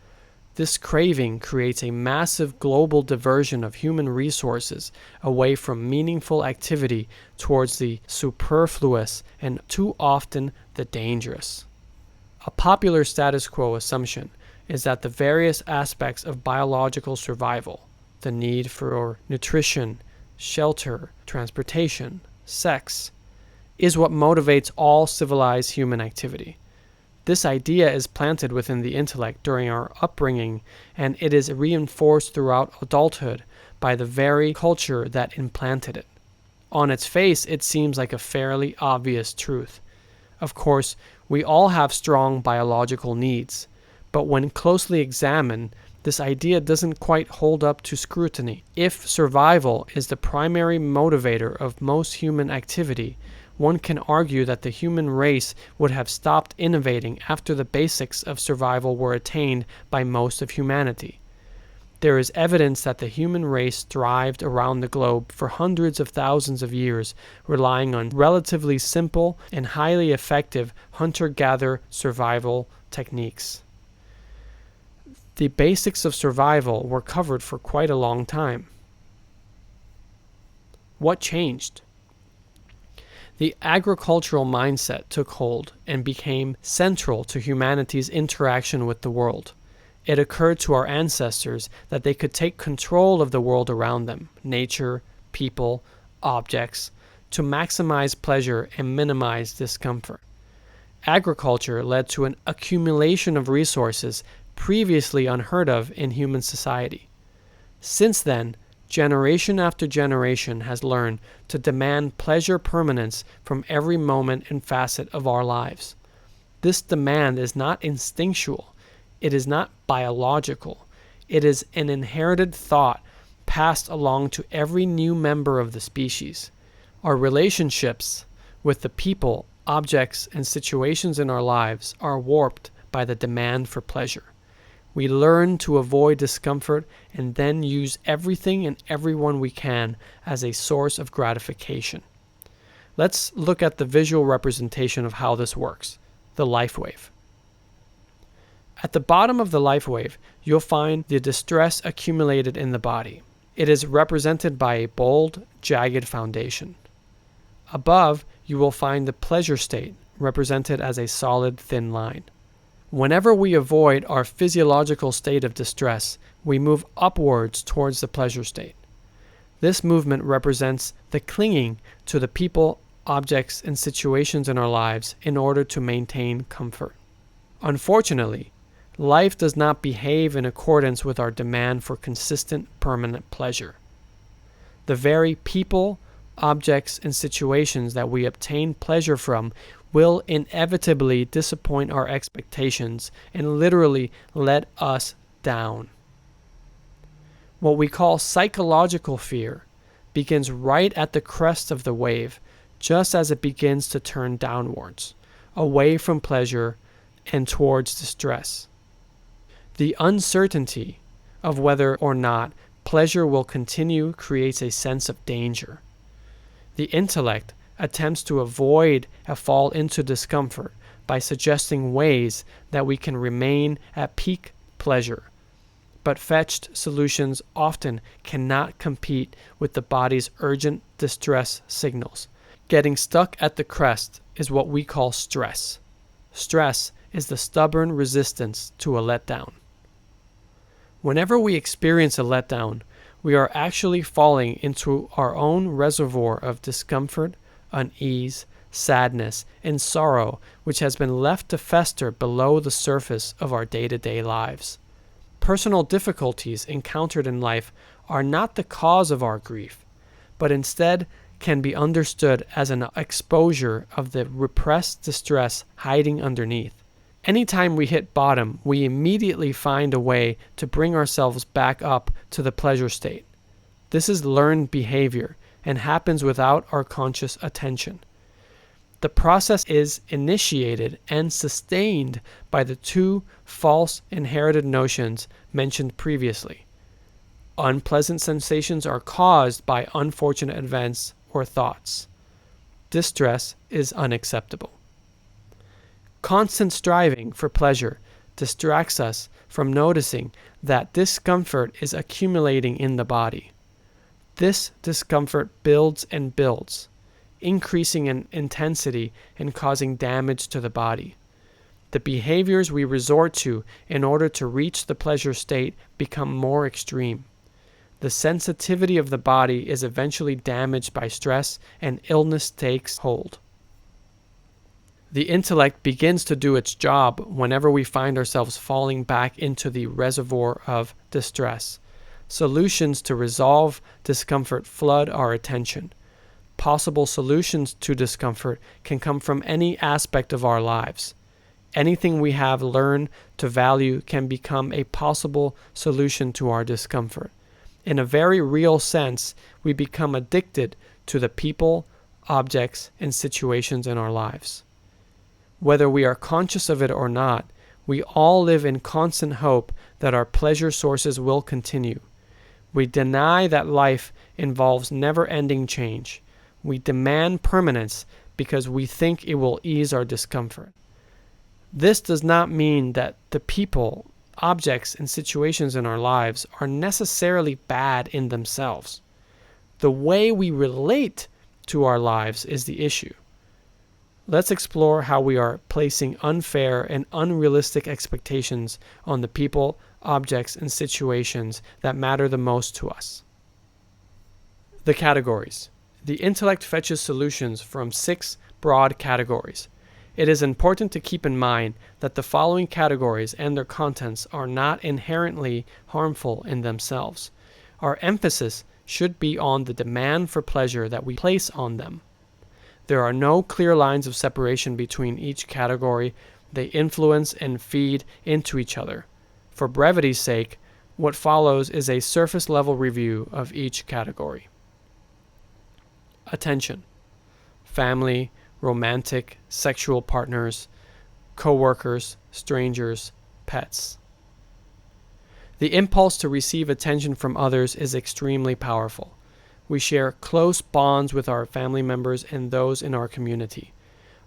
This craving creates a massive global diversion of human resources away from meaningful activity towards the superfluous and too often the dangerous. A popular status quo assumption is that the various aspects of biological survival, the need for nutrition, shelter, transportation, sex, is what motivates all civilized human activity. This idea is planted within the intellect during our upbringing, and it is reinforced throughout adulthood by the very culture that implanted it. On its face, it seems like a fairly obvious truth. Of course, we all have strong biological needs, but when closely examined, this idea doesn't quite hold up to scrutiny. If survival is the primary motivator of most human activity, one can argue that the human race would have stopped innovating after the basics of survival were attained by most of humanity. There is evidence that the human race thrived around the globe for hundreds of thousands of years, relying on relatively simple and highly effective hunter-gatherer survival techniques. The basics of survival were covered for quite a long time. What changed? The agricultural mindset took hold and became central to humanity's interaction with the world. It occurred to our ancestors that they could take control of the world around them, nature, people, objects, to maximize pleasure and minimize discomfort. Agriculture led to an accumulation of resources previously unheard of in human society. Since then, generation after generation has learned to demand pleasure permanence from every moment and facet of our lives. This demand is not instinctual. It is not biological. It is an inherited thought passed along to every new member of the species. Our relationships with the people, objects, and situations in our lives are warped by the demand for pleasure. We learn to avoid discomfort and then use everything and everyone we can as a source of gratification. Let's look at the visual representation of how this works, the life wave. At the bottom of the life wave, you'll find the distress accumulated in the body. It is represented by a bold, jagged foundation. Above, you will find the pleasure state, represented as a solid, thin line. Whenever we avoid our physiological state of distress, we move upwards towards the pleasure state. This movement represents the clinging to the people, objects, and situations in our lives in order to maintain comfort. Unfortunately, life does not behave in accordance with our demand for consistent, permanent pleasure. The very people, objects, and situations that we obtain pleasure from will inevitably disappoint our expectations and literally let us down. What we call psychological fear begins right at the crest of the wave, just as it begins to turn downwards, away from pleasure and towards distress. The uncertainty of whether or not pleasure will continue creates a sense of danger. The intellect attempts to avoid a fall into discomfort by suggesting ways that we can remain at peak pleasure. But fetched solutions often cannot compete with the body's urgent distress signals. Getting stuck at the crest is what we call stress. Stress is the stubborn resistance to a letdown. Whenever we experience a letdown, we are actually falling into our own reservoir of discomfort, unease, sadness, and sorrow, which has been left to fester below the surface of our day-to-day lives. Personal difficulties encountered in life are not the cause of our grief, but instead can be understood as an exposure of the repressed distress hiding underneath. Anytime we hit bottom, we immediately find a way to bring ourselves back up to the pleasure state. This is learned behavior and happens without our conscious attention. The process is initiated and sustained by the two false inherited notions mentioned previously. Unpleasant sensations are caused by unfortunate events or thoughts. Distress is unacceptable. Constant striving for pleasure distracts us from noticing that discomfort is accumulating in the body. This discomfort builds and builds, increasing in intensity and causing damage to the body. The behaviors we resort to in order to reach the pleasure state become more extreme. The sensitivity of the body is eventually damaged by stress, and illness takes hold. The intellect begins to do its job whenever we find ourselves falling back into the reservoir of distress. Solutions to resolve discomfort flood our attention. Possible solutions to discomfort can come from any aspect of our lives. Anything we have learned to value can become a possible solution to our discomfort. In a very real sense, we become addicted to the people, objects, and situations in our lives. Whether we are conscious of it or not, we all live in constant hope that our pleasure sources will continue. We deny that life involves never-ending change. We demand permanence because we think it will ease our discomfort. This does not mean that the people, objects, and situations in our lives are necessarily bad in themselves. The way we relate to our lives is the issue. Let's explore how we are placing unfair and unrealistic expectations on the people, objects, and situations that matter the most to us. The categories. The intellect fetches solutions from 6 broad categories. It is important to keep in mind that the following categories and their contents are not inherently harmful in themselves. Our emphasis should be on the demand for pleasure that we place on them. There are no clear lines of separation between each category. They influence and feed into each other. For brevity's sake, what follows is a surface-level review of each category. Attention. Family, romantic, sexual partners, co-workers, strangers, pets. The impulse to receive attention from others is extremely powerful. We share close bonds with our family members and those in our community.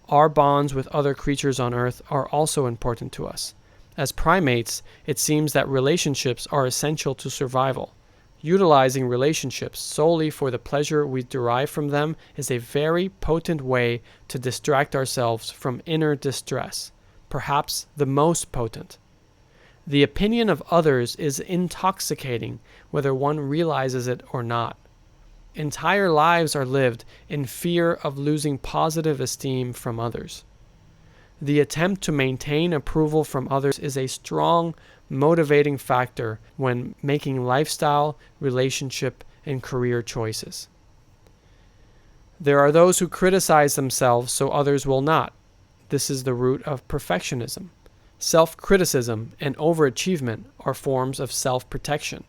Our bonds with other creatures on Earth are also important to us. As primates, it seems that relationships are essential to survival. Utilizing relationships solely for the pleasure we derive from them is a very potent way to distract ourselves from inner distress, perhaps the most potent. The opinion of others is intoxicating, whether one realizes it or not. Entire lives are lived in fear of losing positive esteem from others. The attempt to maintain approval from others is a strong motivating factor when making lifestyle, relationship, and career choices. There are those who criticize themselves so others will not. This is the root of perfectionism. Self-criticism and overachievement are forms of self-protection.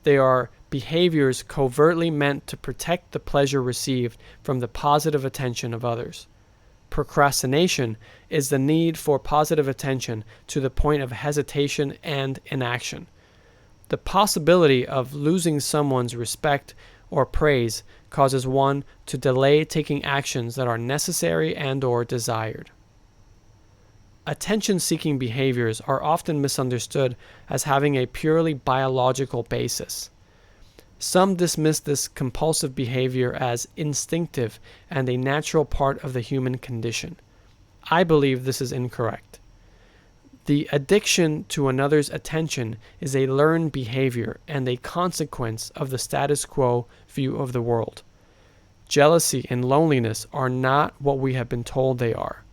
They are behaviors covertly meant to protect the pleasure received from the positive attention of others. Procrastination is the need for positive attention to the point of hesitation and inaction. The possibility of losing someone's respect or praise causes one to delay taking actions that are necessary and/or desired. Attention-seeking behaviors are often misunderstood as having a purely biological basis. Some dismiss this compulsive behavior as instinctive and a natural part of the human condition. I believe this is incorrect. The addiction to another's attention is a learned behavior and a consequence of the status quo view of the world. Jealousy and loneliness are not what we have been told they are.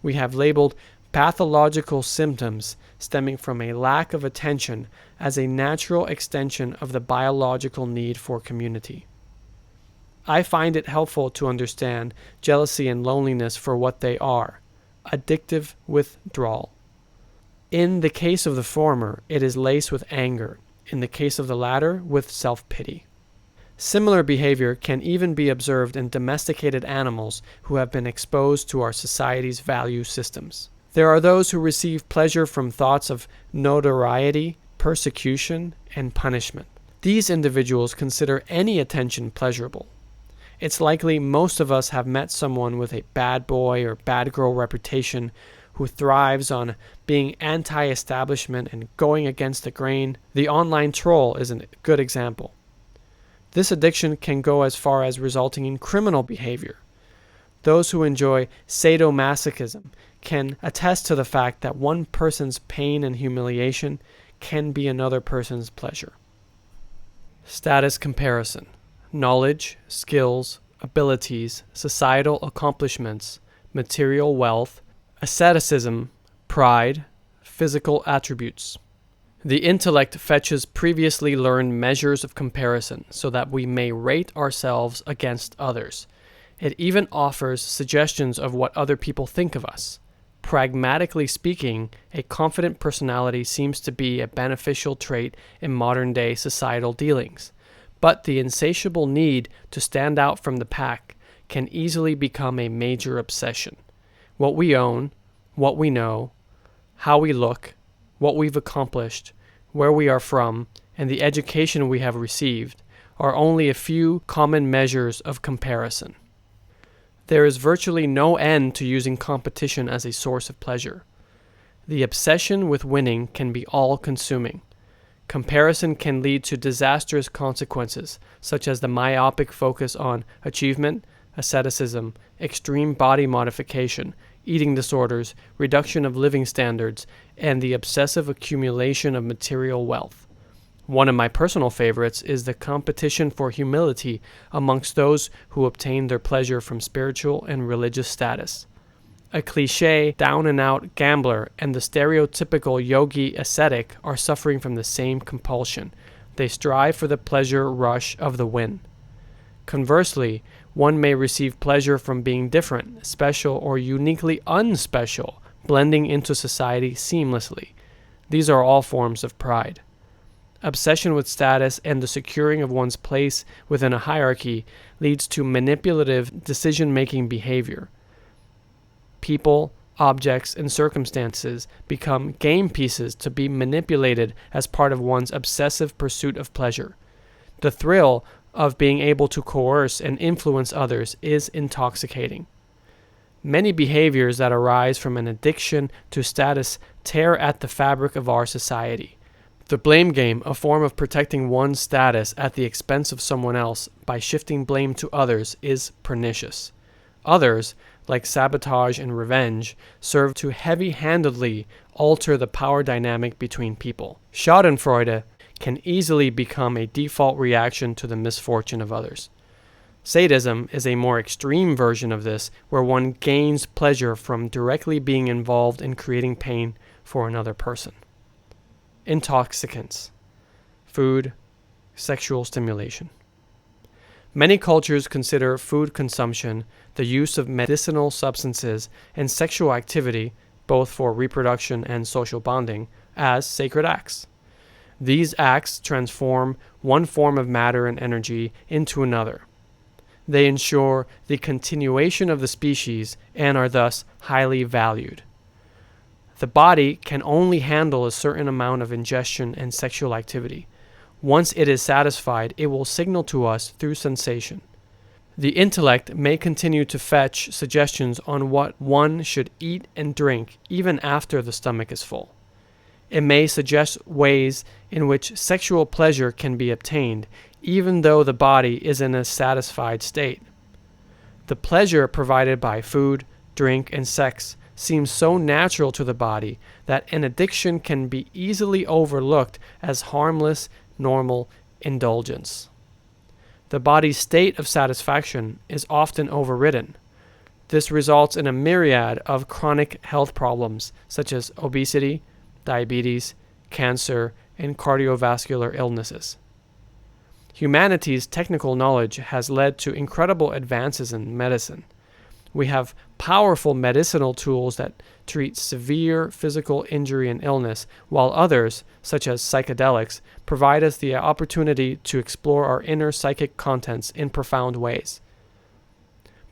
We have labeled pathological symptoms stemming from a lack of attention as a natural extension of the biological need for community. I find it helpful to understand jealousy and loneliness for what they are: addictive withdrawal. In the case of the former, it is laced with anger. In the case of the latter, with self-pity. Similar behavior can even be observed in domesticated animals who have been exposed to our society's value systems. There are those who receive pleasure from thoughts of notoriety, persecution, and punishment. These individuals consider any attention pleasurable. It's likely most of us have met someone with a bad boy or bad girl reputation who thrives on being anti-establishment and going against the grain. The online troll is a good example. This addiction can go as far as resulting in criminal behavior. Those who enjoy sadomasochism can attest to the fact that one person's pain and humiliation can be another person's pleasure. Status comparison. Knowledge, skills, abilities, societal accomplishments, material wealth, asceticism, pride, physical attributes. The intellect fetches previously learned measures of comparison so that we may rate ourselves against others. It even offers suggestions of what other people think of us. Pragmatically speaking, a confident personality seems to be a beneficial trait in modern-day societal dealings. But the insatiable need to stand out from the pack can easily become a major obsession. What we own, what we know, how we look, what we've accomplished, where we are from, and the education we have received are only a few common measures of comparison. There is virtually no end to using competition as a source of pleasure. The obsession with winning can be all-consuming. Comparison can lead to disastrous consequences, such as the myopic focus on achievement, asceticism, extreme body modification, eating disorders, reduction of living standards, and the obsessive accumulation of material wealth. One of my personal favorites is the competition for humility amongst those who obtain their pleasure from spiritual and religious status. A cliché, down-and-out gambler and the stereotypical yogi ascetic are suffering from the same compulsion. They strive for the pleasure rush of the win. Conversely, one may receive pleasure from being different, special, or uniquely unspecial, blending into society seamlessly. These are all forms of pride. Obsession with status and the securing of one's place within a hierarchy leads to manipulative decision-making behavior. People, objects, and circumstances become game pieces to be manipulated as part of one's obsessive pursuit of pleasure. The thrill of being able to coerce and influence others is intoxicating. Many behaviors that arise from an addiction to status tear at the fabric of our society. The blame game, a form of protecting one's status at the expense of someone else by shifting blame to others, is pernicious. Others, like sabotage and revenge, serve to heavy-handedly alter the power dynamic between people. Schadenfreude can easily become a default reaction to the misfortune of others. Sadism is a more extreme version of this, where one gains pleasure from directly being involved in creating pain for another person. Intoxicants. Food, sexual stimulation. Many cultures consider food consumption, the use of medicinal substances, and sexual activity, both for reproduction and social bonding, as sacred acts. These acts transform one form of matter and energy into another. They ensure the continuation of the species and are thus highly valued. The body can only handle a certain amount of ingestion and sexual activity. Once it is satisfied, it will signal to us through sensation. The intellect may continue to fetch suggestions on what one should eat and drink even after the stomach is full. It may suggest ways in which sexual pleasure can be obtained, even though the body is in a satisfied state. The pleasure provided by food, drink, and sex seems so natural to the body that an addiction can be easily overlooked as harmless, normal indulgence. The body's state of satisfaction is often overridden. This results in a myriad of chronic health problems such as obesity, diabetes, cancer, and cardiovascular illnesses. Humanity's technical knowledge has led to incredible advances in medicine. We have powerful medicinal tools that treat severe physical injury and illness, while others, such as psychedelics, provide us the opportunity to explore our inner psychic contents in profound ways.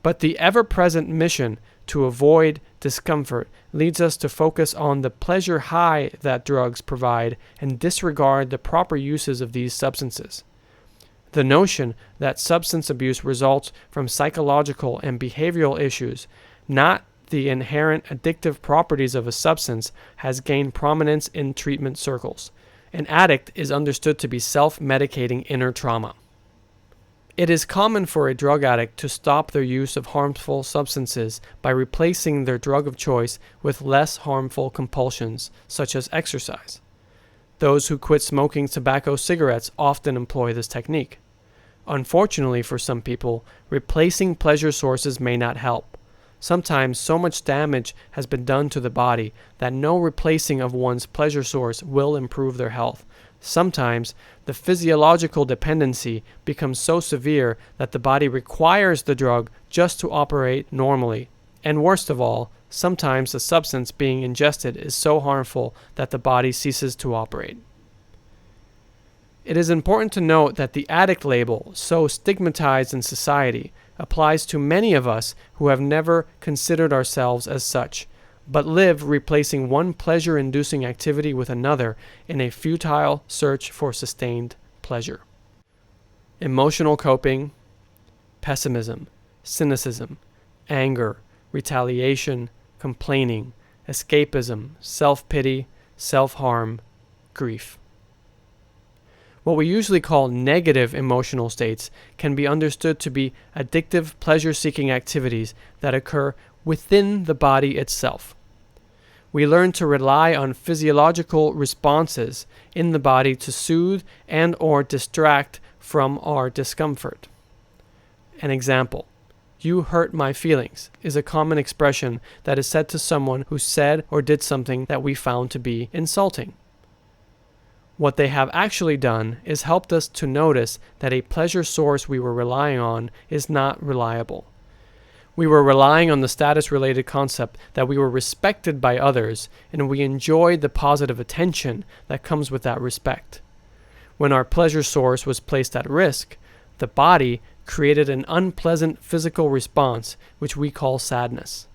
But the ever-present mission to avoid discomfort leads us to focus on the pleasure high that drugs provide and disregard the proper uses of these substances. The notion that substance abuse results from psychological and behavioral issues, not the inherent addictive properties of a substance, has gained prominence in treatment circles. An addict is understood to be self-medicating inner trauma. It is common for a drug addict to stop their use of harmful substances by replacing their drug of choice with less harmful compulsions, such as exercise. Those who quit smoking tobacco cigarettes often employ this technique. Unfortunately for some people, replacing pleasure sources may not help. Sometimes so much damage has been done to the body that no replacing of one's pleasure source will improve their health. Sometimes the physiological dependency becomes so severe that the body requires the drug just to operate normally. And worst of all, sometimes the substance being ingested is so harmful that the body ceases to operate. It is important to note that the addict label, so stigmatized in society, applies to many of us who have never considered ourselves as such, but live replacing one pleasure-inducing activity with another in a futile search for sustained pleasure. Emotional coping, pessimism, cynicism, anger, retaliation, complaining, escapism, self-pity, self-harm, grief. What we usually call negative emotional states can be understood to be addictive pleasure-seeking activities that occur within the body itself. We learn to rely on physiological responses in the body to soothe and or distract from our discomfort. An example, "You hurt my feelings," is a common expression that is said to someone who said or did something that we found to be insulting. What they have actually done is helped us to notice that a pleasure source we were relying on is not reliable. We were relying on the status-related concept that we were respected by others, and we enjoyed the positive attention that comes with that respect. When our pleasure source was placed at risk, the body created an unpleasant physical response, which we call sadness.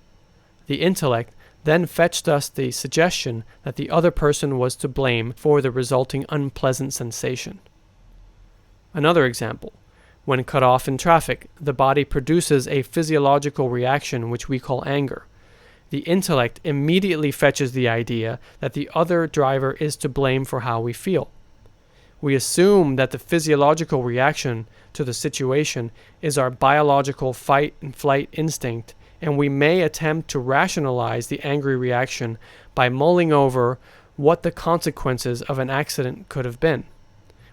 The intellect then fetched us the suggestion that the other person was to blame for the resulting unpleasant sensation. Another example, when cut off in traffic, the body produces a physiological reaction which we call anger. The intellect immediately fetches the idea that the other driver is to blame for how we feel. We assume that the physiological reaction to the situation is our biological fight and flight instinct, and we may attempt to rationalize the angry reaction by mulling over what the consequences of an accident could have been.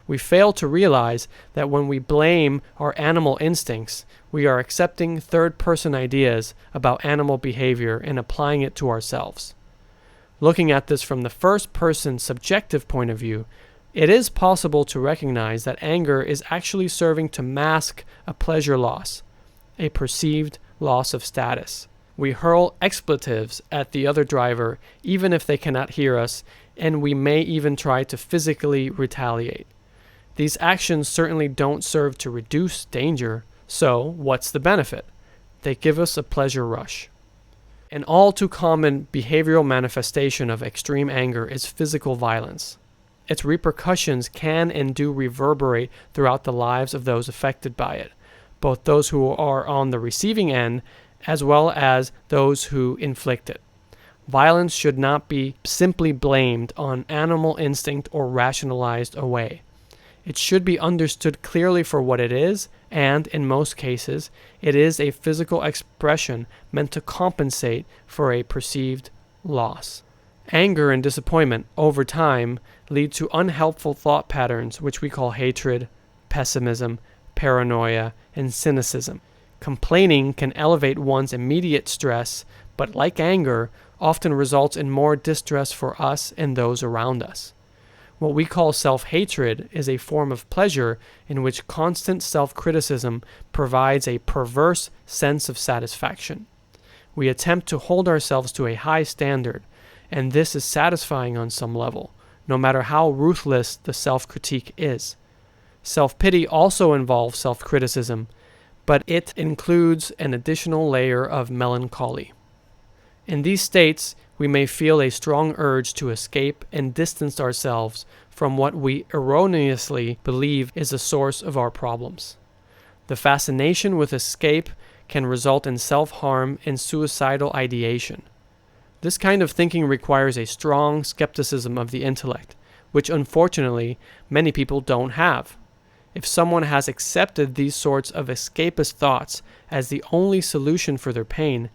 We fail to realize that when we blame our animal instincts, we are accepting third-person ideas about animal behavior and applying it to ourselves. Looking at this from the first-person subjective point of view, it is possible to recognize that anger is actually serving to mask a pleasure loss, a perceived loss of status. We hurl expletives at the other driver even if they cannot hear us, and we may even try to physically retaliate. These actions certainly don't serve to reduce danger, So, what's the benefit? They give us a pleasure rush. An all too common behavioral manifestation of extreme anger is physical violence. Its repercussions can and do reverberate throughout the lives of those affected by it, both those who are on the receiving end as well as those who inflict it. Violence should not be simply blamed on animal instinct or rationalized away. It should be understood clearly for what it is, and, in most cases, it is a physical expression meant to compensate for a perceived loss. Anger and disappointment, over time, lead to unhelpful thought patterns which we call hatred, pessimism, paranoia, and cynicism. Complaining can elevate one's immediate stress, but like anger, often results in more distress for us and those around us. What we call self-hatred is a form of pleasure in which constant self-criticism provides a perverse sense of satisfaction. We attempt to hold ourselves to a high standard, and this is satisfying on some level, no matter how ruthless the self-critique is. Self-pity also involves self-criticism, but it includes an additional layer of melancholy. In these states, we may feel a strong urge to escape and distance ourselves from what we erroneously believe is the source of our problems. The fascination with escape can result in self-harm and suicidal ideation. This kind of thinking requires a strong skepticism of the intellect, which unfortunately many people don't have. If someone has accepted these sorts of escapist thoughts as the only solution for their pain,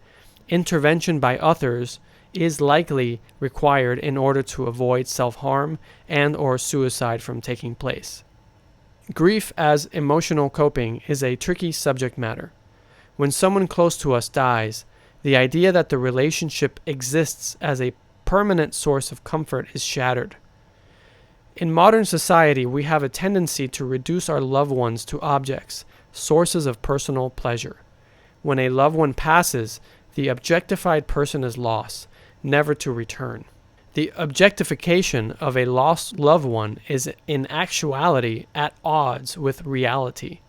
intervention by others is likely required in order to avoid self-harm and or suicide from taking place. Grief as emotional coping is a tricky subject matter. When someone close to us dies, the idea that the relationship exists as a permanent source of comfort is shattered. In modern society, we have a tendency to reduce our loved ones to objects, sources of personal pleasure. When a loved one passes, the objectified person is lost, never to return. The objectification of a lost loved one is in actuality at odds with reality.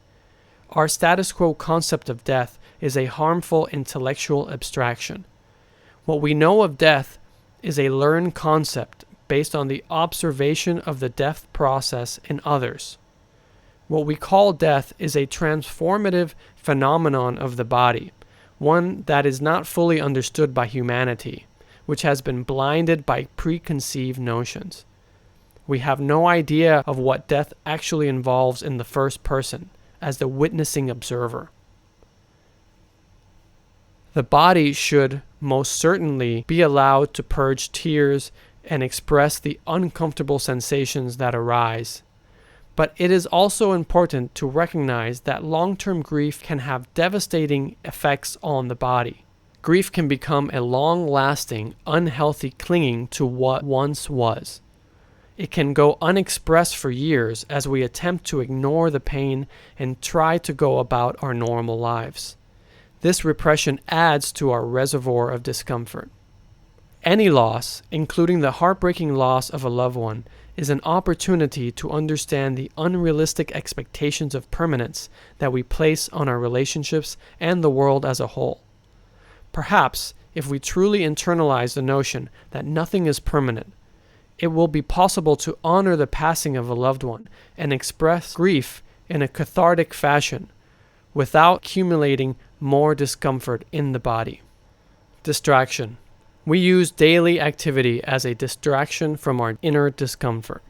Our status quo concept of death is a harmful intellectual abstraction. What we know of death is a learned concept based on the observation of the death process in others. What we call death is a transformative phenomenon of the body, one that is not fully understood by humanity, which has been blinded by preconceived notions. We have no idea of what death actually involves in the first person, as the witnessing observer. The body should most certainly be allowed to purge tears and express the uncomfortable sensations that arise. But it is also important to recognize that long-term grief can have devastating effects on the body. Grief can become a long-lasting, unhealthy clinging to what once was. It can go unexpressed for years as we attempt to ignore the pain and try to go about our normal lives. This repression adds to our reservoir of discomfort. Any loss, including the heartbreaking loss of a loved one, is an opportunity to understand the unrealistic expectations of permanence that we place on our relationships and the world as a whole. Perhaps, if we truly internalize the notion that nothing is permanent, it will be possible to honor the passing of a loved one and express grief in a cathartic fashion without accumulating more discomfort in the body. Distraction. We use daily activity as a distraction from our inner discomfort.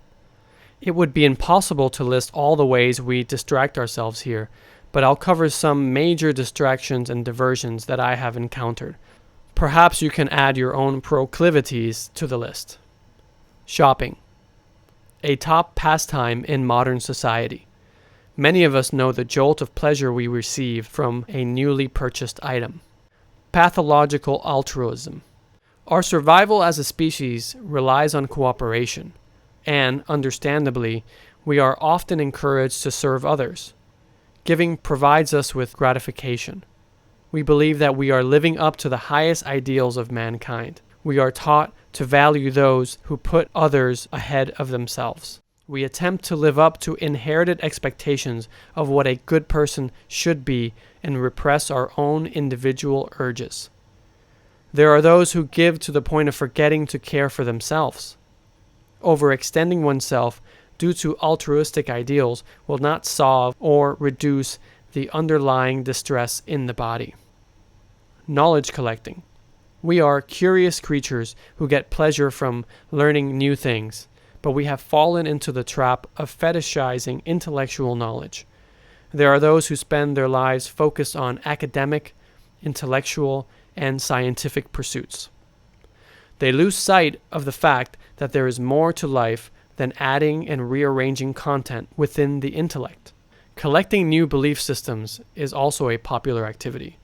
It would be impossible to list all the ways we distract ourselves here, but I'll cover some major distractions and diversions that I have encountered. Perhaps you can add your own proclivities to the list. Shopping. A top pastime in modern society. Many of us know the jolt of pleasure we receive from a newly purchased item. Pathological altruism. Our survival as a species relies on cooperation, and, understandably, we are often encouraged to serve others. Giving provides us with gratification. We believe that we are living up to the highest ideals of mankind. We are taught to value those who put others ahead of themselves. We attempt to live up to inherited expectations of what a good person should be and repress our own individual urges. There are those who give to the point of forgetting to care for themselves. Overextending oneself due to altruistic ideals will not solve or reduce the underlying distress in the body. Knowledge collecting. We are curious creatures who get pleasure from learning new things, but we have fallen into the trap of fetishizing intellectual knowledge. There are those who spend their lives focused on academic, intellectual, and scientific pursuits. They lose sight of the fact that there is more to life than adding and rearranging content within the intellect. Collecting new belief systems is also a popular activity.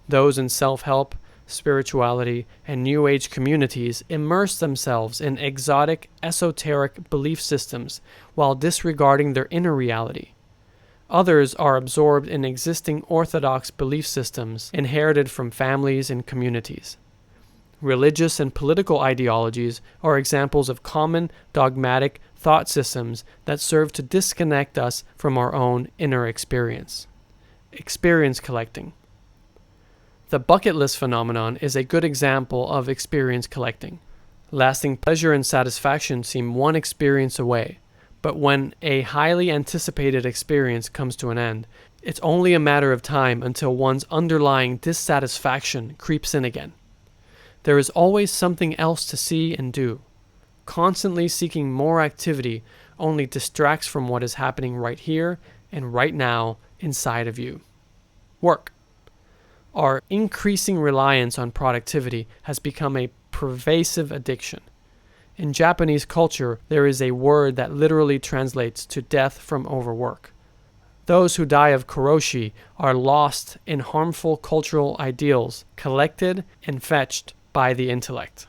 Those in self-help, spirituality, and New Age communities immerse themselves in exotic, esoteric belief systems while disregarding their inner reality. Others are absorbed in existing orthodox belief systems inherited from families and communities. Religious and political ideologies are examples of common dogmatic thought systems that serve to disconnect us from our own inner experience. Experience collecting. The bucket list phenomenon is a good example of experience collecting. Lasting pleasure and satisfaction seem one experience away, but when a highly anticipated experience comes to an end, it's only a matter of time until one's underlying dissatisfaction creeps in again. There is always something else to see and do. Constantly seeking more activity only distracts from what is happening right here and right now inside of you. Work. Our increasing reliance on productivity has become a pervasive addiction. In Japanese culture, there is a word that literally translates to death from overwork. Those who die of karoshi are lost in harmful cultural ideals collected and fetched by the intellect.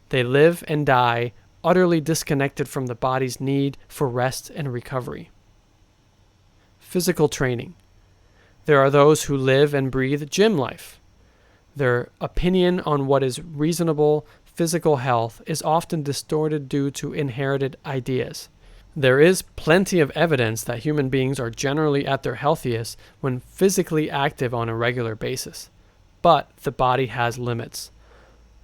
They live and die utterly disconnected from the body's need for rest and recovery. Physical training. There are those who live and breathe gym life. Their opinion on what is reasonable physical health is often distorted due to inherited ideas. There is plenty of evidence that human beings are generally at their healthiest when physically active on a regular basis. But the body has limits.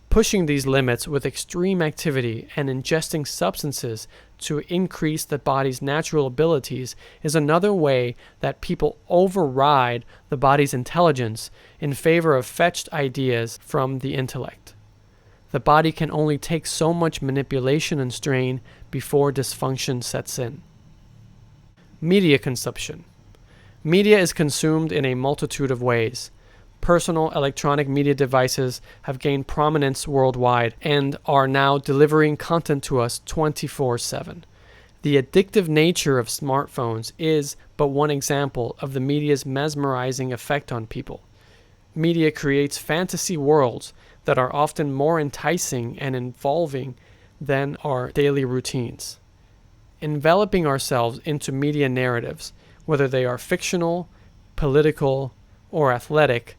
Pushing these limits with extreme activity and ingesting substances to increase the body's natural abilities is another way that people override the body's intelligence in favor of fetched ideas from the intellect. The body can only take so much manipulation and strain before dysfunction sets in. Media consumption. Media is consumed in a multitude of ways. Personal electronic media devices have gained prominence worldwide and are now delivering content to us 24/7. The addictive nature of smartphones is but one example of the media's mesmerizing effect on people. Media creates fantasy worlds that are often more enticing and involving than our daily routines. Enveloping ourselves into media narratives, whether they are fictional, political, or athletic,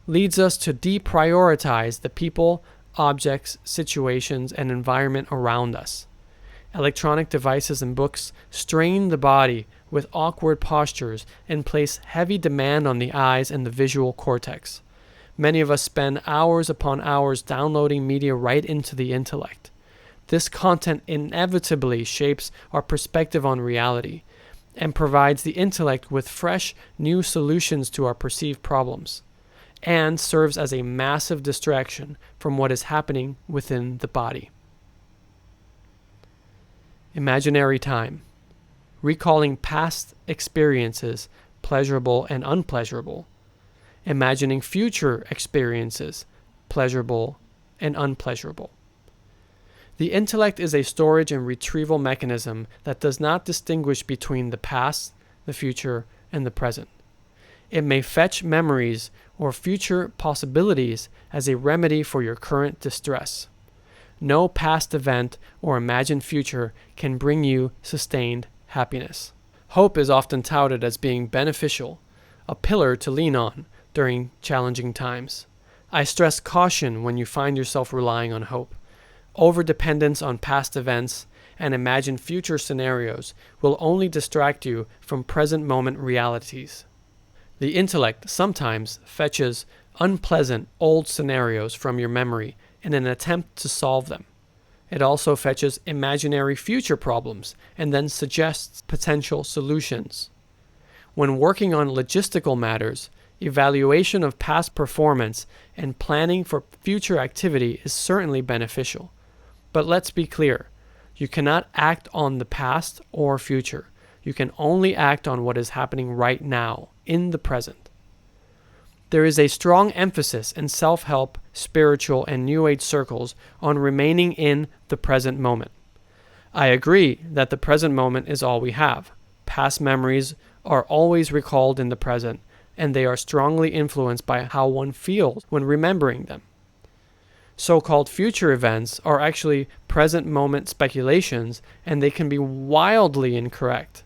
leads us to deprioritize the people, objects, situations, and environment around us. Electronic devices and books strain the body with awkward postures and place heavy demand on the eyes and the visual cortex. Many of us spend hours upon hours downloading media right into the intellect. This content inevitably shapes our perspective on reality and provides the intellect with fresh, new solutions to our perceived problems, and serves as a massive distraction from what is happening within the body. Imaginary time. Recalling past experiences, pleasurable and unpleasurable. Imagining future experiences, pleasurable and unpleasurable. The intellect is a storage and retrieval mechanism that does not distinguish between the past, the future, and the present. It may fetch memories or future possibilities as a remedy for your current distress. No past event or imagined future can bring you sustained happiness. Hope is often touted as being beneficial, a pillar to lean on during challenging times. I stress caution when you find yourself relying on hope. Overdependence on past events and imagine future scenarios will only distract you from present moment realities. The intellect sometimes fetches unpleasant old scenarios from your memory in an attempt to solve them. It also fetches imaginary future problems and then suggests potential solutions. When working on logistical matters, evaluation of past performance and planning for future activity is certainly beneficial. But let's be clear, you cannot act on the past or future. You can only act on what is happening right now, in the present. There is a strong emphasis in self-help, spiritual, and New Age circles on remaining in the present moment. I agree that the present moment is all we have. Past memories are always recalled in the present, and they are strongly influenced by how one feels when remembering them. So-called future events are actually present moment speculations, and they can be wildly incorrect.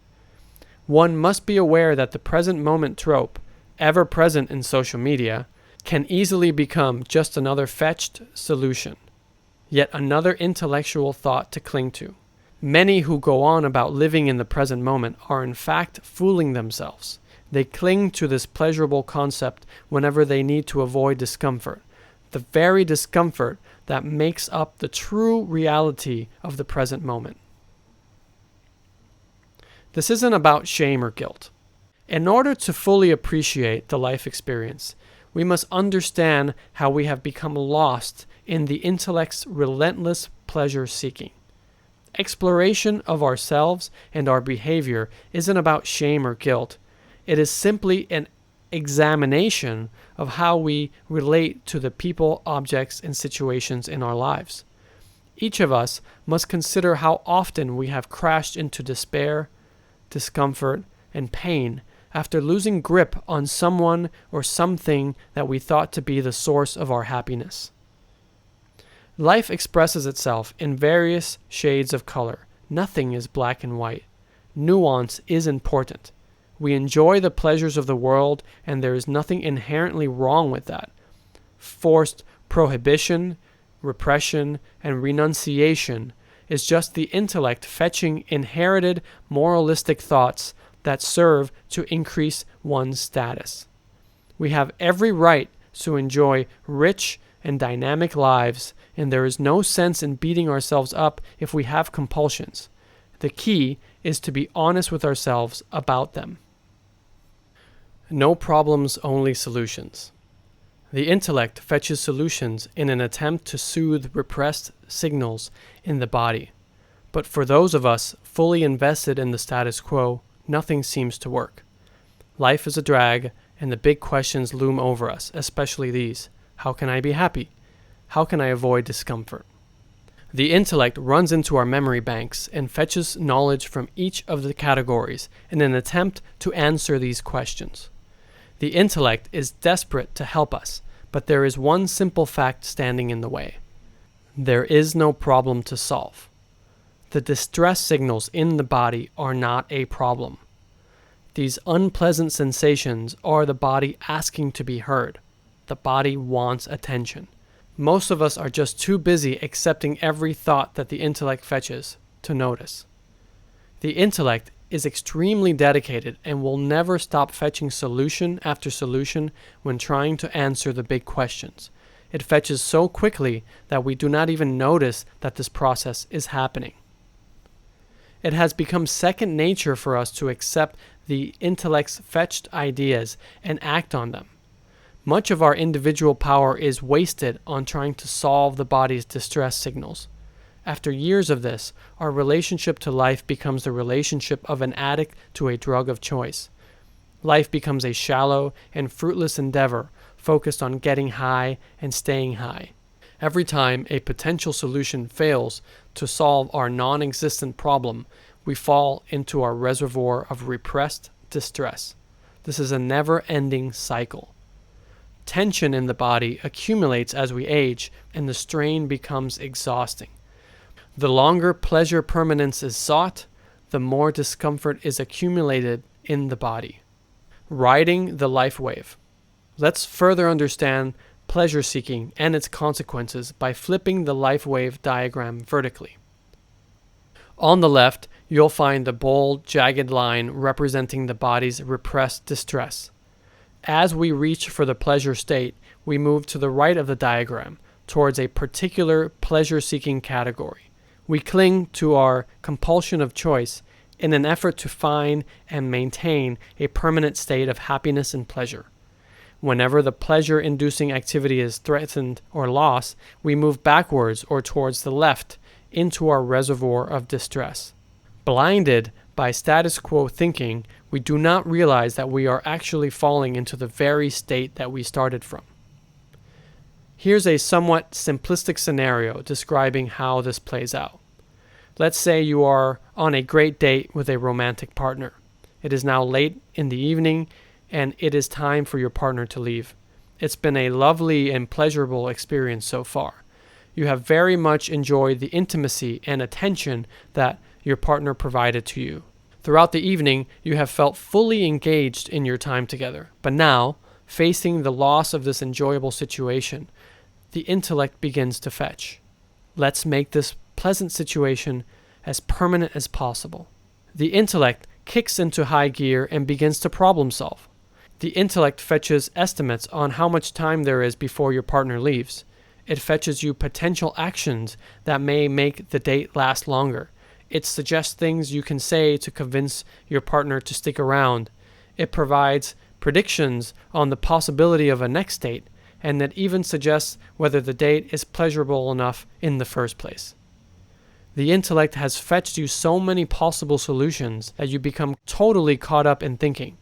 One must be aware that the present moment trope, ever present in social media, can easily become just another fetched solution, yet another intellectual thought to cling to. Many who go on about living in the present moment are in fact fooling themselves. They cling to this pleasurable concept whenever they need to avoid discomfort, the very discomfort that makes up the true reality of the present moment. This isn't about shame or guilt. In order to fully appreciate the life experience, we must understand how we have become lost in the intellect's relentless pleasure-seeking. Exploration of ourselves and our behavior isn't about shame or guilt. It is simply an examination of how we relate to the people, objects, and situations in our lives. Each of us must consider how often we have crashed into despair, discomfort, and pain after losing grip on someone or something that we thought to be the source of our happiness. Life expresses itself in various shades of color. Nothing is black and white. Nuance is important. We enjoy the pleasures of the world, and there is nothing inherently wrong with that. Forced prohibition, repression, and renunciation is just the intellect fetching inherited moralistic thoughts that serve to increase one's status. We have every right to enjoy rich and dynamic lives, and there is no sense in beating ourselves up if we have compulsions. The key is to be honest with ourselves about them. No problems, only solutions. The intellect fetches solutions in an attempt to soothe repressed signals in the body. But for those of us fully invested in the status quo, nothing seems to work. Life is a drag, and the big questions loom over us, especially these. How can I be happy? How can I avoid discomfort? The intellect runs into our memory banks and fetches knowledge from each of the categories in an attempt to answer these questions. The intellect is desperate to help us, but there is one simple fact standing in the way. There is no problem to solve. The distress signals in the body are not a problem. These unpleasant sensations are the body asking to be heard. The body wants attention. Most of us are just too busy accepting every thought that the intellect fetches to notice. The intellect is extremely dedicated and will never stop fetching solution after solution when trying to answer the big questions. It fetches so quickly that we do not even notice that this process is happening. It has become second nature for us to accept the intellect's fetched ideas and act on them. Much of our individual power is wasted on trying to solve the body's distress signals. After years of this, our relationship to life becomes the relationship of an addict to a drug of choice. Life becomes a shallow and fruitless endeavor focused on getting high and staying high. Every time a potential solution fails to solve our non-existent problem, we fall into our reservoir of repressed distress. This is a never-ending cycle. Tension in the body accumulates as we age, and the strain becomes exhausting. The longer pleasure permanence is sought, the more discomfort is accumulated in the body. Riding the life wave. Let's further understand pleasure-seeking and its consequences by flipping the life wave diagram vertically. On the left, you'll find the bold, jagged line representing the body's repressed distress. As we reach for the pleasure state, we move to the right of the diagram, towards a particular pleasure-seeking category. We cling to our compulsion of choice in an effort to find and maintain a permanent state of happiness and pleasure. Whenever the pleasure-inducing activity is threatened or lost, we move backwards or towards the left into our reservoir of distress. Blinded by status quo thinking, we do not realize that we are actually falling into the very state that we started from. Here's a somewhat simplistic scenario describing how this plays out. Let's say you are on a great date with a romantic partner. It is now late in the evening, and it is time for your partner to leave. It's been a lovely and pleasurable experience so far. You have very much enjoyed the intimacy and attention that your partner provided to you. Throughout the evening, you have felt fully engaged in your time together. But now, facing the loss of this enjoyable situation, the intellect begins to fetch. Let's make this pleasant situation as permanent as possible. The intellect kicks into high gear and begins to problem solve. The intellect fetches estimates on how much time there is before your partner leaves. It fetches you potential actions that may make the date last longer. It suggests things you can say to convince your partner to stick around. It provides predictions on the possibility of a next date, and it even suggests whether the date is pleasurable enough in the first place. The intellect has fetched you so many possible solutions that you become totally caught up in thinking.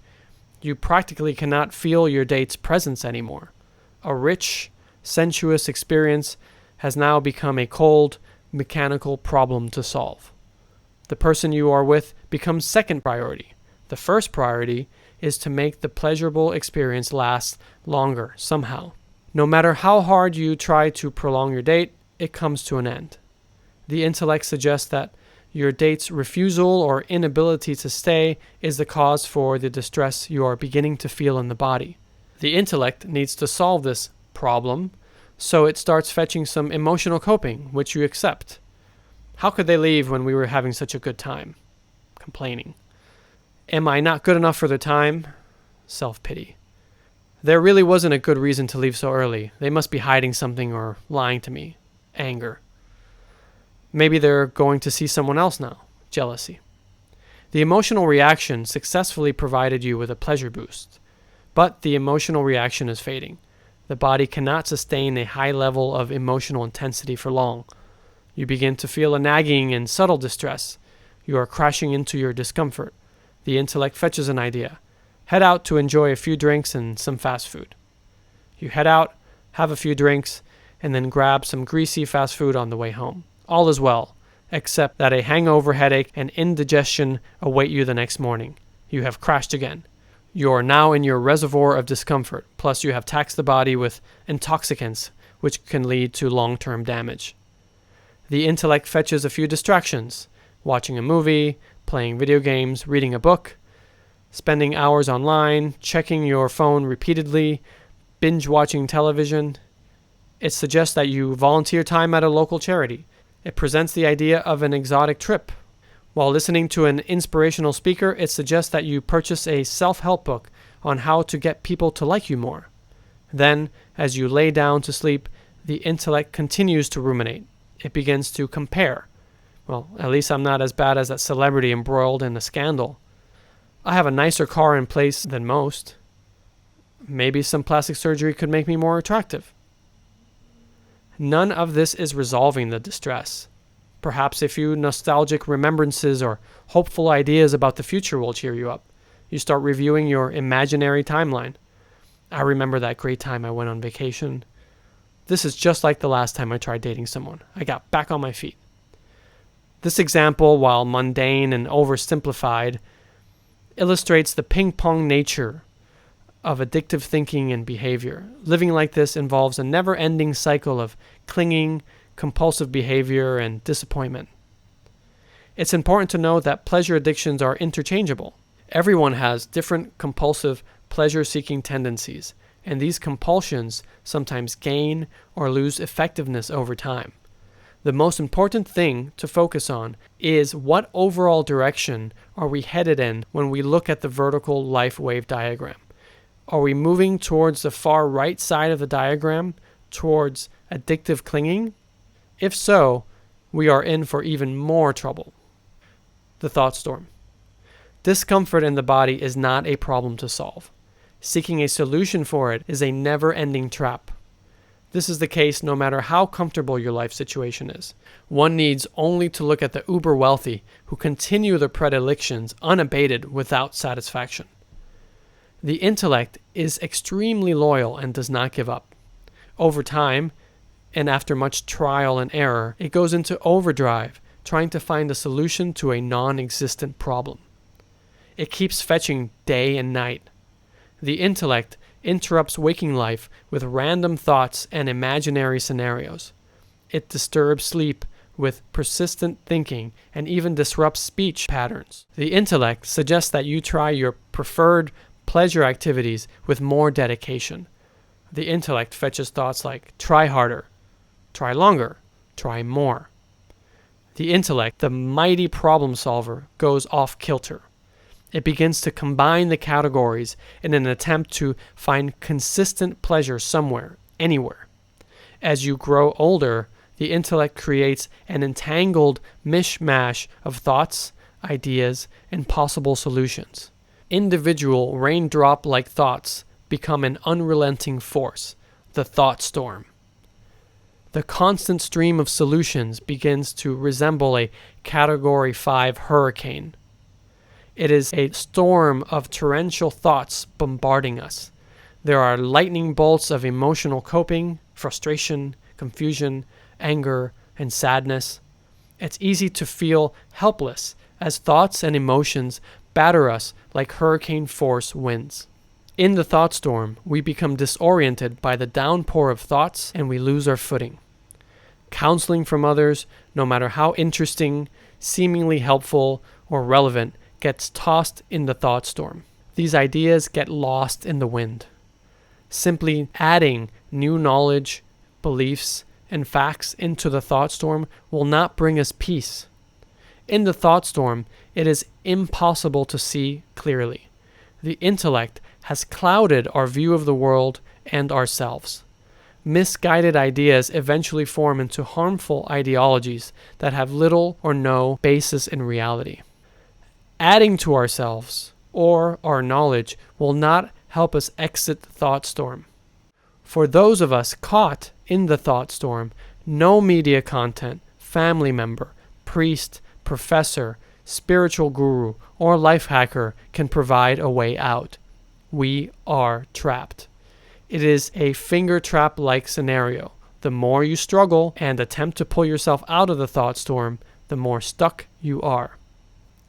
You practically cannot feel your date's presence anymore. A rich, sensuous experience has now become a cold, mechanical problem to solve. The person you are with becomes second priority. The first priority is to make the pleasurable experience last longer somehow. No matter how hard you try to prolong your date, it comes to an end. The intellect suggests that your date's refusal or inability to stay is the cause for the distress you are beginning to feel in the body. The intellect needs to solve this problem, so it starts fetching some emotional coping, which you accept. How could they leave when we were having such a good time? Complaining. Am I not good enough for their time? Self-pity. There really wasn't a good reason to leave so early. They must be hiding something or lying to me. Anger. Maybe they're going to see someone else now. Jealousy. The emotional reaction successfully provided you with a pleasure boost, but the emotional reaction is fading. The body cannot sustain a high level of emotional intensity for long. You begin to feel a nagging and subtle distress. You are crashing into your discomfort. The intellect fetches an idea. Head out to enjoy a few drinks and some fast food. You head out, have a few drinks, and then grab some greasy fast food on the way home. All is well, except that a hangover, headache, and indigestion await you the next morning. You have crashed again. You are now in your reservoir of discomfort, plus you have taxed the body with intoxicants, which can lead to long-term damage. The intellect fetches a few distractions: watching a movie, playing video games, reading a book, spending hours online, checking your phone repeatedly, binge-watching television. It suggests that you volunteer time at a local charity. It presents the idea of an exotic trip. While listening to an inspirational speaker, it suggests that you purchase a self-help book on how to get people to like you more. Then, as you lay down to sleep, the intellect continues to ruminate. It begins to compare. Well, at least I'm not as bad as that celebrity embroiled in a scandal. I have a nicer car in place than most. Maybe some plastic surgery could make me more attractive. None of this is resolving the distress. Perhaps a few nostalgic remembrances or hopeful ideas about the future will cheer you up. You start reviewing your imaginary timeline. I remember that great time I went on vacation. This is just like the last time I tried dating someone. I got back on my feet. This example, while mundane and oversimplified, illustrates the ping-pong nature of addictive thinking and behavior. Living like this involves a never-ending cycle of clinging, compulsive behavior, and disappointment. It's important to note that pleasure addictions are interchangeable. Everyone has different compulsive pleasure-seeking tendencies, and these compulsions sometimes gain or lose effectiveness over time. The most important thing to focus on is what overall direction are we headed in when we look at the vertical life wave diagram. Are we moving towards the far right side of the diagram, towards addictive clinging? If so, we are in for even more trouble. The thought storm. Discomfort in the body is not a problem to solve. Seeking a solution for it is a never-ending trap. This is the case no matter how comfortable your life situation is. One needs only to look at the uber wealthy who continue their predilections unabated without satisfaction. The intellect is extremely loyal and does not give up. Over time, and after much trial and error, it goes into overdrive, trying to find a solution to a non-existent problem. It keeps fetching day and night. The intellect interrupts waking life with random thoughts and imaginary scenarios. It disturbs sleep with persistent thinking and even disrupts speech patterns. The intellect suggests that you try your preferred pleasure activities with more dedication. The intellect fetches thoughts like try harder, try longer, try more. The intellect, the mighty problem solver, goes off kilter. It begins to combine the categories in an attempt to find consistent pleasure somewhere, anywhere. As you grow older, the intellect creates an entangled mishmash of thoughts, ideas, and possible solutions. Individual raindrop-like thoughts become an unrelenting force, the thought storm. The constant stream of solutions begins to resemble a Category 5 hurricane. It is a storm of torrential thoughts bombarding us. There are lightning bolts of emotional coping, frustration, confusion, anger, and sadness. It's easy to feel helpless as thoughts and emotions batter us like hurricane-force winds. In the thought storm, we become disoriented by the downpour of thoughts and we lose our footing. Counseling from others, no matter how interesting, seemingly helpful, or relevant, gets tossed in the thought storm. These ideas get lost in the wind. Simply adding new knowledge, beliefs, and facts into the thought storm will not bring us peace. In the thought storm, it is impossible to see clearly. The intellect has clouded our view of the world and ourselves. Misguided ideas eventually form into harmful ideologies that have little or no basis in reality. Adding to ourselves or our knowledge will not help us exit the thought storm. For those of us caught in the thought storm, no media content, family member, priest, professor, spiritual guru, or life hacker can provide a way out. We are trapped. It is a finger trap-like scenario. The more you struggle and attempt to pull yourself out of the thought storm, the more stuck you are.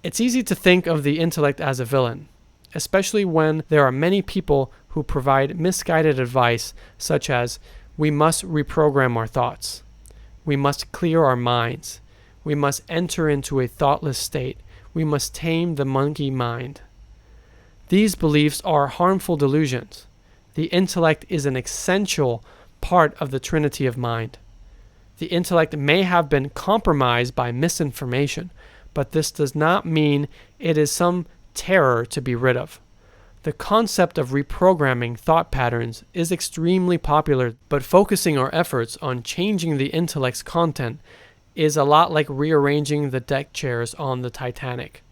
It's easy to think of the intellect as a villain, especially when there are many people who provide misguided advice such as, we must reprogram our thoughts, we must clear our minds, we must enter into a thoughtless state, we must tame the monkey mind. These beliefs are harmful delusions. The intellect is an essential part of the trinity of mind. The intellect may have been compromised by misinformation, but this does not mean it is some terror to be rid of. The concept of reprogramming thought patterns is extremely popular, but focusing our efforts on changing the intellect's content is a lot like rearranging the deck chairs on the Titanic.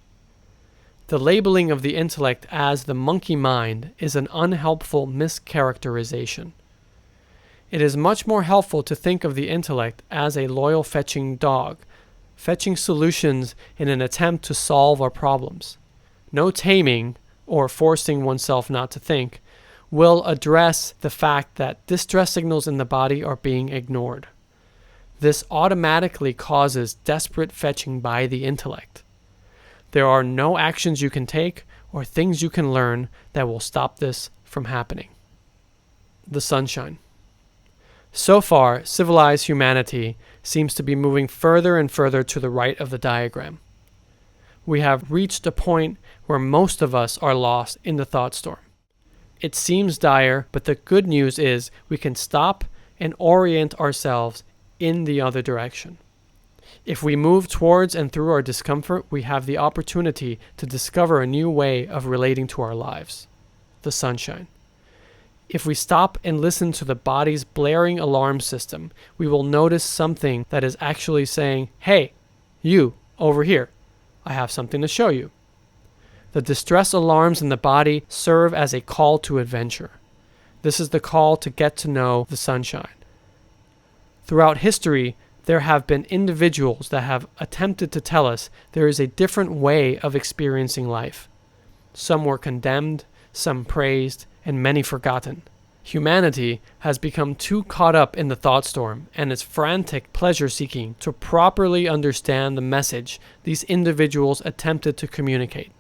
The labeling of the intellect as the monkey mind is an unhelpful mischaracterization. It is much more helpful to think of the intellect as a loyal fetching dog, fetching solutions in an attempt to solve our problems. No taming, or forcing oneself not to think, will address the fact that distress signals in the body are being ignored. This automatically causes desperate fetching by the intellect. There are no actions you can take or things you can learn that will stop this from happening. The sunshine. So far, civilized humanity seems to be moving further and further to the right of the diagram. We have reached a point where most of us are lost in the thought storm. It seems dire, but the good news is we can stop and orient ourselves in the other direction. If we move towards and through our discomfort, we have the opportunity to discover a new way of relating to our lives, the sunshine. If we stop and listen to the body's blaring alarm system, we will notice something that is actually saying, "Hey, you, over here, I have something to show you." The distress alarms in the body serve as a call to adventure. This is the call to get to know the sunshine. Throughout history, there have been individuals that have attempted to tell us there is a different way of experiencing life. Some were condemned, some praised, and many forgotten. Humanity has become too caught up in the thought storm and its frantic pleasure-seeking to properly understand the message these individuals attempted to communicate.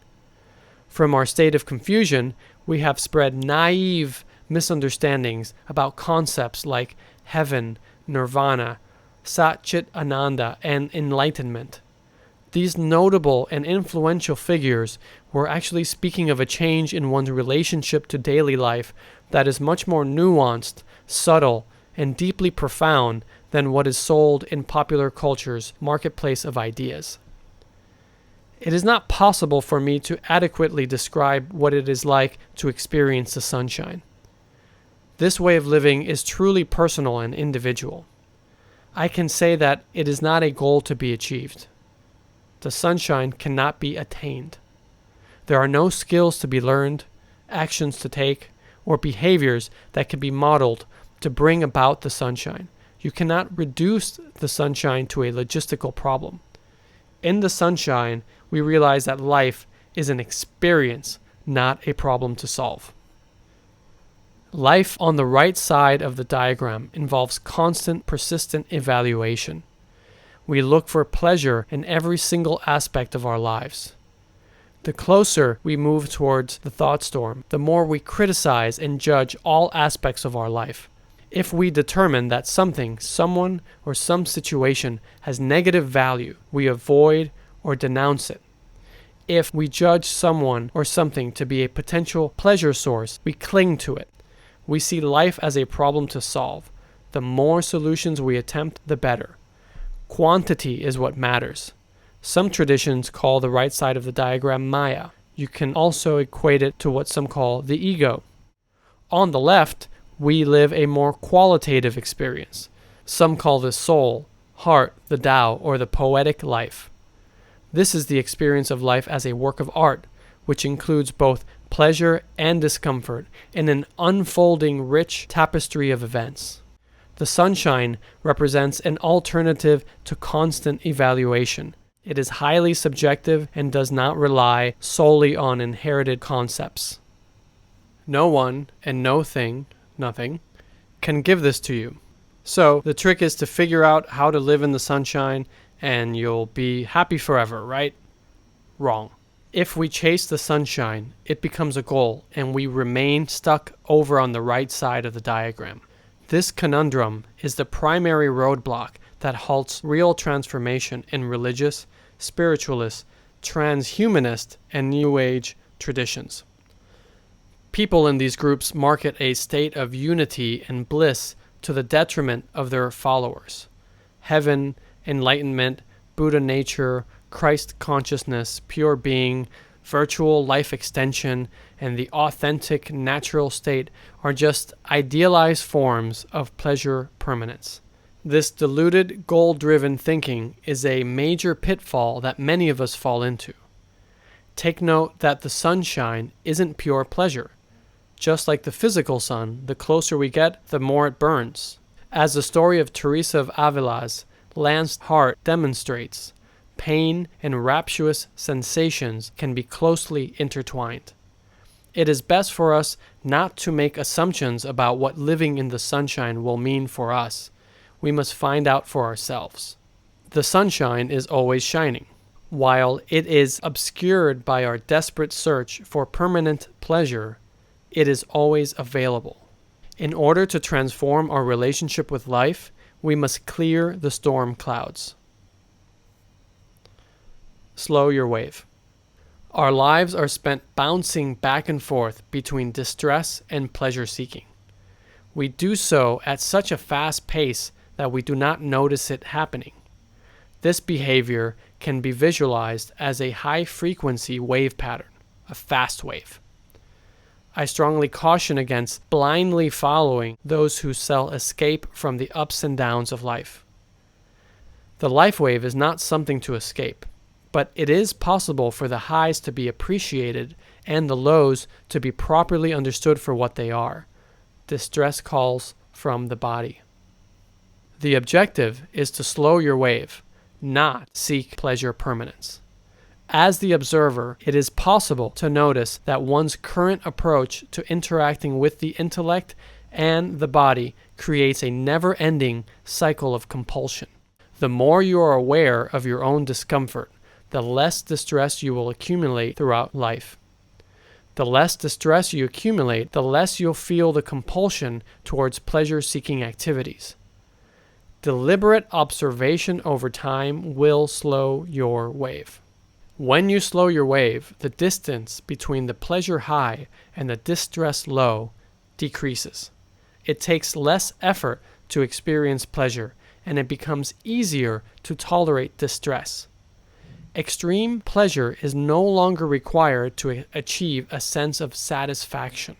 From our state of confusion, we have spread naive misunderstandings about concepts like heaven, nirvana, Sat Chit Ananda, and enlightenment. These notable and influential figures were actually speaking of a change in one's relationship to daily life that is much more nuanced, subtle, and deeply profound than what is sold in popular culture's marketplace of ideas. It is not possible for me to adequately describe what it is like to experience the sunshine. This way of living is truly personal and individual. I can say that it is not a goal to be achieved. The sunshine cannot be attained. There are no skills to be learned, actions to take, or behaviors that can be modeled to bring about the sunshine. You cannot reduce the sunshine to a logistical problem. In the sunshine, we realize that life is an experience, not a problem to solve. Life on the right side of the diagram involves constant, persistent evaluation. We look for pleasure in every single aspect of our lives. The closer we move towards the thought storm, the more we criticize and judge all aspects of our life. If we determine that something, someone, or some situation has negative value, we avoid or denounce it. If we judge someone or something to be a potential pleasure source, we cling to it. We see life as a problem to solve. The more solutions we attempt, the better. Quantity is what matters. Some traditions call the right side of the diagram Maya. You can also equate it to what some call the ego. On the left, we live a more qualitative experience. Some call this soul, heart, the Tao, or the poetic life. This is the experience of life as a work of art, which includes both pleasure and discomfort in an unfolding rich tapestry of events. The sunshine represents an alternative to constant evaluation. It is highly subjective and does not rely solely on inherited concepts. No one and no thing, nothing, can give this to you. So the trick is to figure out how to live in the sunshine and you'll be happy forever, right? Wrong. If we chase the sunshine, it becomes a goal and we remain stuck over on the right side of the diagram. This conundrum is the primary roadblock that halts real transformation in religious, spiritualist, transhumanist, and New Age traditions. People in these groups market a state of unity and bliss to the detriment of their followers. Heaven, enlightenment, Buddha nature, Christ consciousness, pure being, virtual life extension, and the authentic natural state are just idealized forms of pleasure permanence. This diluted, goal-driven thinking is a major pitfall that many of us fall into. Take note that the sunshine isn't pure pleasure. Just like the physical sun, the closer we get, the more it burns. As the story of Teresa of Avila's lanced heart demonstrates, pain and rapturous sensations can be closely intertwined. It is best for us not to make assumptions about what living in the sunshine will mean for us. We must find out for ourselves. The sunshine is always shining. While it is obscured by our desperate search for permanent pleasure, it is always available. In order to transform our relationship with life, we must clear the storm clouds. Slow your wave. Our lives are spent bouncing back and forth between distress and pleasure seeking. We do so at such a fast pace that we do not notice it happening. This behavior can be visualized as a high-frequency wave pattern, a fast wave. I strongly caution against blindly following those who sell escape from the ups and downs of life. The life wave is not something to escape, but it is possible for the highs to be appreciated and the lows to be properly understood for what they are: distress calls from the body. The objective is to slow your wave, not seek pleasure permanence. As the observer, it is possible to notice that one's current approach to interacting with the intellect and the body creates a never-ending cycle of compulsion. The more you are aware of your own discomfort, the less distress you will accumulate throughout life. The less distress you accumulate, the less you'll feel the compulsion towards pleasure-seeking activities. Deliberate observation over time will slow your wave. When you slow your wave, the distance between the pleasure high and the distress low decreases. It takes less effort to experience pleasure, and it becomes easier to tolerate distress. Extreme pleasure is no longer required to achieve a sense of satisfaction.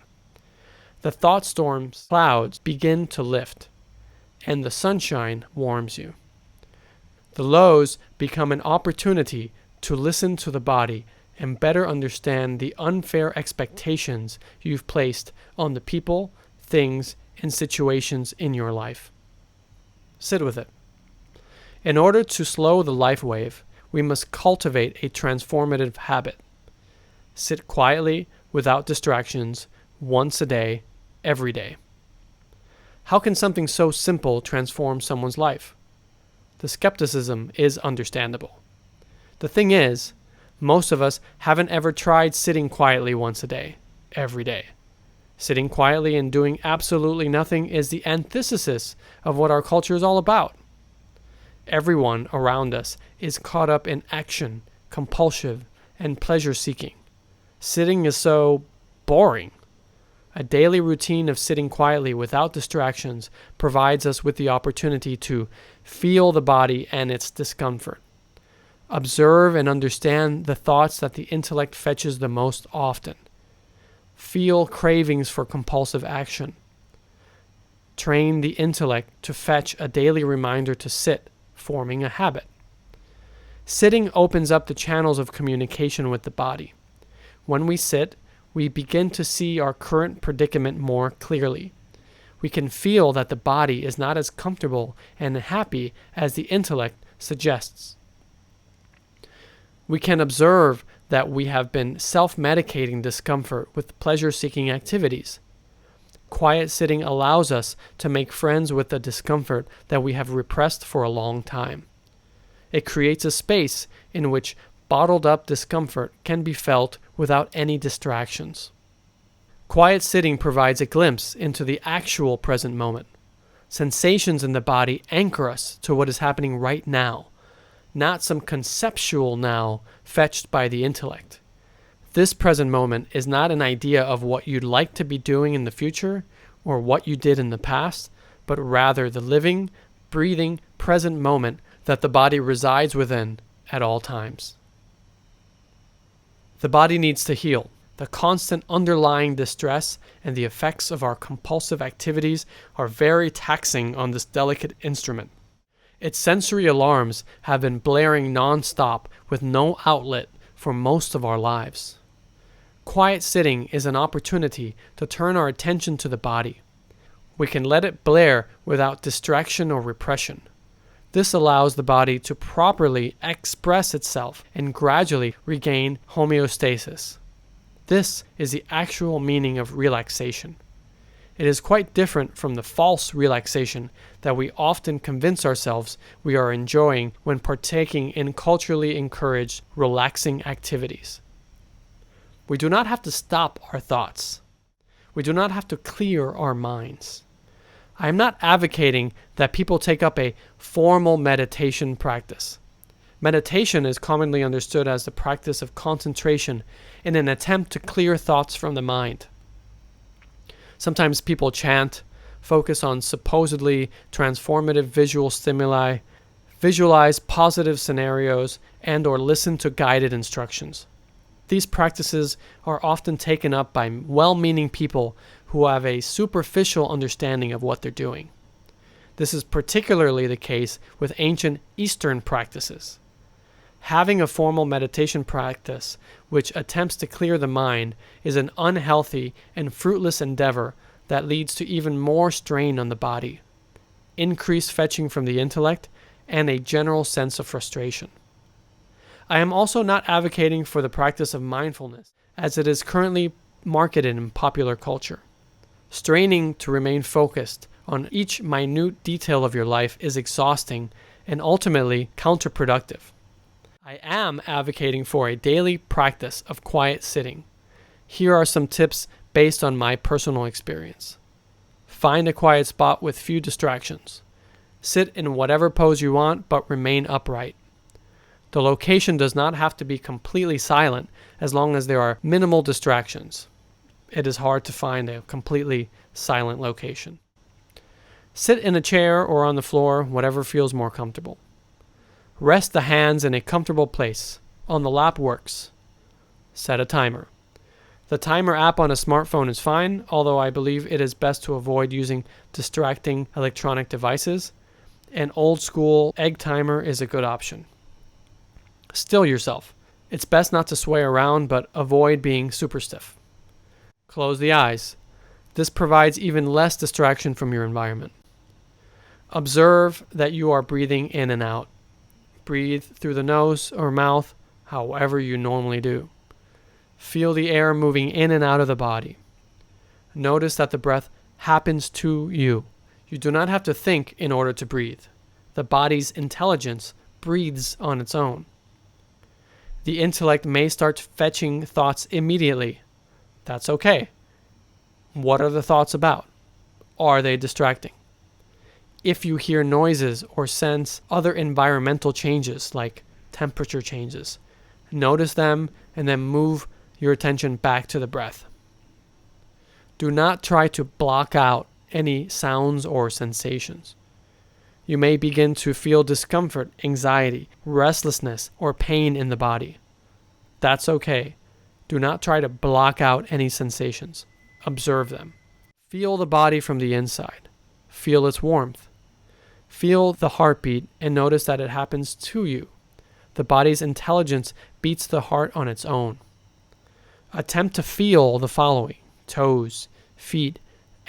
The thought storm's clouds begin to lift, and the sunshine warms you. The lows become an opportunity to listen to the body and better understand the unfair expectations you've placed on the people, things, and situations in your life. Sit with it. In order to slow the life wave, we must cultivate a transformative habit. Sit quietly, without distractions, once a day, every day. How can something so simple transform someone's life? The skepticism is understandable. The thing is, most of us haven't ever tried sitting quietly once a day, every day. Sitting quietly and doing absolutely nothing is the antithesis of what our culture is all about. Everyone around us is caught up in action, compulsion, and pleasure-seeking. Sitting is so boring. A daily routine of sitting quietly without distractions provides us with the opportunity to feel the body and its discomfort. Observe and understand the thoughts that the intellect fetches the most often. Feel cravings for compulsive action. Train the intellect to fetch a daily reminder to sit, forming a habit. Sitting opens up the channels of communication with the body. When we sit, we begin to see our current predicament more clearly. We can feel that the body is not as comfortable and happy as the intellect suggests. We can observe that we have been self-medicating discomfort with pleasure-seeking activities. Quiet sitting allows us to make friends with the discomfort that we have repressed for a long time. It creates a space in which bottled-up discomfort can be felt without any distractions. Quiet sitting provides a glimpse into the actual present moment. Sensations in the body anchor us to what is happening right now, not some conceptual now fetched by the intellect. This present moment is not an idea of what you'd like to be doing in the future or what you did in the past, but rather the living, breathing, present moment that the body resides within at all times. The body needs to heal. The constant underlying distress and the effects of our compulsive activities are very taxing on this delicate instrument. Its sensory alarms have been blaring non-stop with no outlet for most of our lives. Quiet sitting is an opportunity to turn our attention to the body. We can let it blare without distraction or repression. This allows the body to properly express itself and gradually regain homeostasis. This is the actual meaning of relaxation. It is quite different from the false relaxation that we often convince ourselves we are enjoying when partaking in culturally encouraged relaxing activities. We do not have to stop our thoughts. We do not have to clear our minds. I am not advocating that people take up a formal meditation practice. Meditation is commonly understood as the practice of concentration in an attempt to clear thoughts from the mind. Sometimes people chant, focus on supposedly transformative visual stimuli, Visualize positive scenarios and/or listen to guided instructions. These practices are often taken up by well-meaning people who have a superficial understanding of what they're doing. This is particularly the case with ancient Eastern practices. Having a formal meditation practice which attempts to clear the mind is an unhealthy and fruitless endeavor that leads to even more strain on the body, increased fetching from the intellect, and a general sense of frustration. I am also not advocating for the practice of mindfulness, as it is currently marketed in popular culture. Straining to remain focused on each minute detail of your life is exhausting and ultimately counterproductive. I am advocating for a daily practice of quiet sitting. Here are some tips based on my personal experience. Find a quiet spot with few distractions. Sit in whatever pose you want, but remain upright. The location does not have to be completely silent as long as there are minimal distractions. It is hard to find a completely silent location. Sit in a chair or on the floor, whatever feels more comfortable. Rest the hands in a comfortable place. On the lap works. Set a timer. The timer app on a smartphone is fine, although I believe it is best to avoid using distracting electronic devices. An old school egg timer is a good option. Still yourself. It's best not to sway around, but avoid being super stiff. Close the eyes. This provides even less distraction from your environment. Observe that you are breathing in and out. Breathe through the nose or mouth, however you normally do. Feel the air moving in and out of the body. Notice that the breath happens to you. You do not have to think in order to breathe. The body's intelligence breathes on its own. The intellect may start fetching thoughts immediately. That's okay. What are the thoughts about? Are they distracting? If you hear noises or sense other environmental changes like temperature changes, notice them and then move your attention back to the breath. Do not try to block out any sounds or sensations. You may begin to feel discomfort, anxiety, restlessness, or pain in the body. That's okay. Do not try to block out any sensations. Observe them. Feel the body from the inside. Feel its warmth. Feel the heartbeat and notice that it happens to you. The body's intelligence beats the heart on its own. Attempt to feel the following: toes, feet,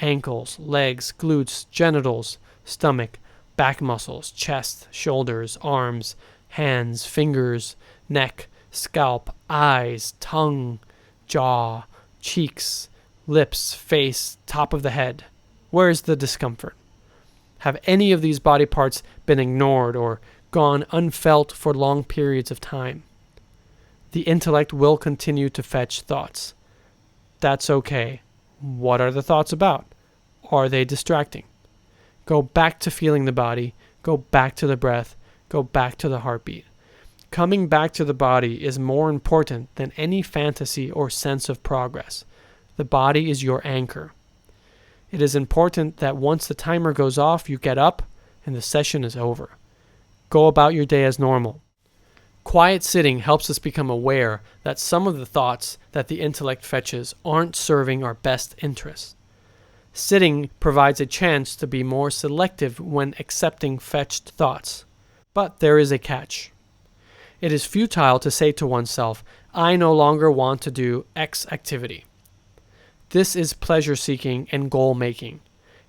ankles, legs, glutes, genitals, stomach, back muscles, chest, shoulders, arms, hands, fingers, neck, scalp, eyes, tongue, jaw, cheeks, lips, face, top of the head. Where is the discomfort? Have any of these body parts been ignored or gone unfelt for long periods of time? The intellect will continue to fetch thoughts. That's okay. What are the thoughts about? Are they distracting? Go back to feeling the body. Go back to the breath. Go back to the heartbeat. Coming back to the body is more important than any fantasy or sense of progress. The body is your anchor. It is important that once the timer goes off, you get up and the session is over. Go about your day as normal. Quiet sitting helps us become aware that some of the thoughts that the intellect fetches aren't serving our best interests. Sitting provides a chance to be more selective when accepting fetched thoughts. But there is a catch. It is futile to say to oneself, I no longer want to do X activity. This is pleasure-seeking and goal-making.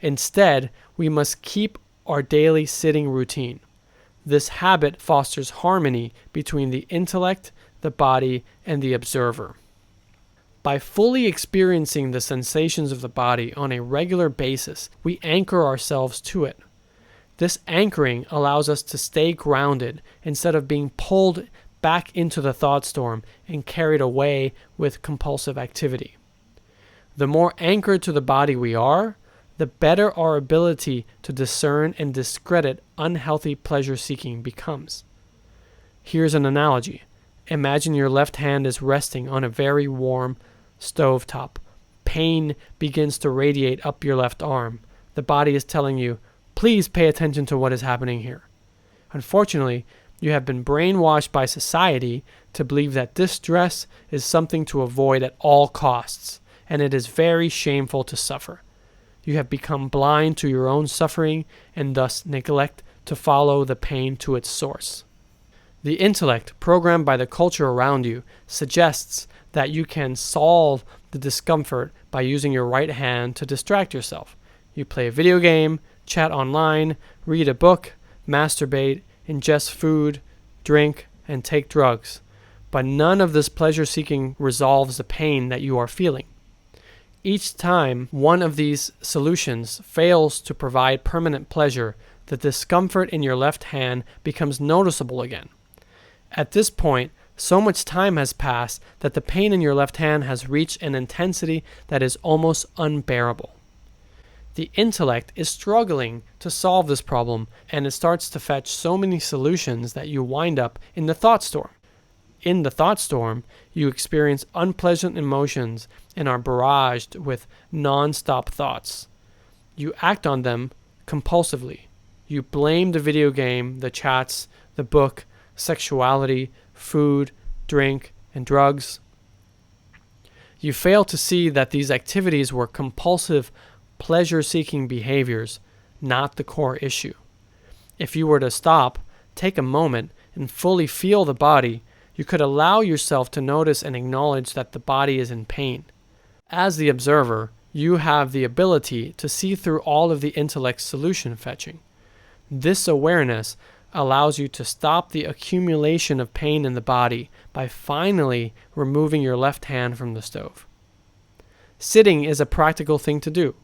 Instead, we must keep our daily sitting routine. This habit fosters harmony between the intellect, the body, and the observer. By fully experiencing the sensations of the body on a regular basis, we anchor ourselves to it. This anchoring allows us to stay grounded instead of being pulled back into the thought storm and carried away with compulsive activity. The more anchored to the body we are, the better our ability to discern and discredit unhealthy pleasure-seeking becomes. Here's an analogy. Imagine your left hand is resting on a very warm stovetop. Pain begins to radiate up your left arm. The body is telling you, please pay attention to what is happening here. Unfortunately, you have been brainwashed by society to believe that distress is something to avoid at all costs, and it is very shameful to suffer. You have become blind to your own suffering and thus neglect to follow the pain to its source. The intellect, programmed by the culture around you, suggests that you can solve the discomfort by using your right hand to distract yourself. You play a video game, chat online, read a book, masturbate, ingest food, drink, and take drugs. But none of this pleasure-seeking resolves the pain that you are feeling. Each time one of these solutions fails to provide permanent pleasure, the discomfort in your left hand becomes noticeable again. At this point, so much time has passed that the pain in your left hand has reached an intensity that is almost unbearable. The intellect is struggling to solve this problem, and it starts to fetch so many solutions that you wind up in the thought storm. In the thought storm, you experience unpleasant emotions and are barraged with non-stop thoughts. You act on them compulsively. You blame the video game, the chats, the book, sexuality, food, drink, and drugs. You fail to see that these activities were compulsive, pleasure-seeking behaviors, not the core issue. If you were to stop, take a moment, and fully feel the body, you could allow yourself to notice and acknowledge that the body is in pain. As the observer, you have the ability to see through all of the intellect's solution fetching. This awareness allows you to stop the accumulation of pain in the body by finally removing your left hand from the stove. Sitting is a practical thing to do.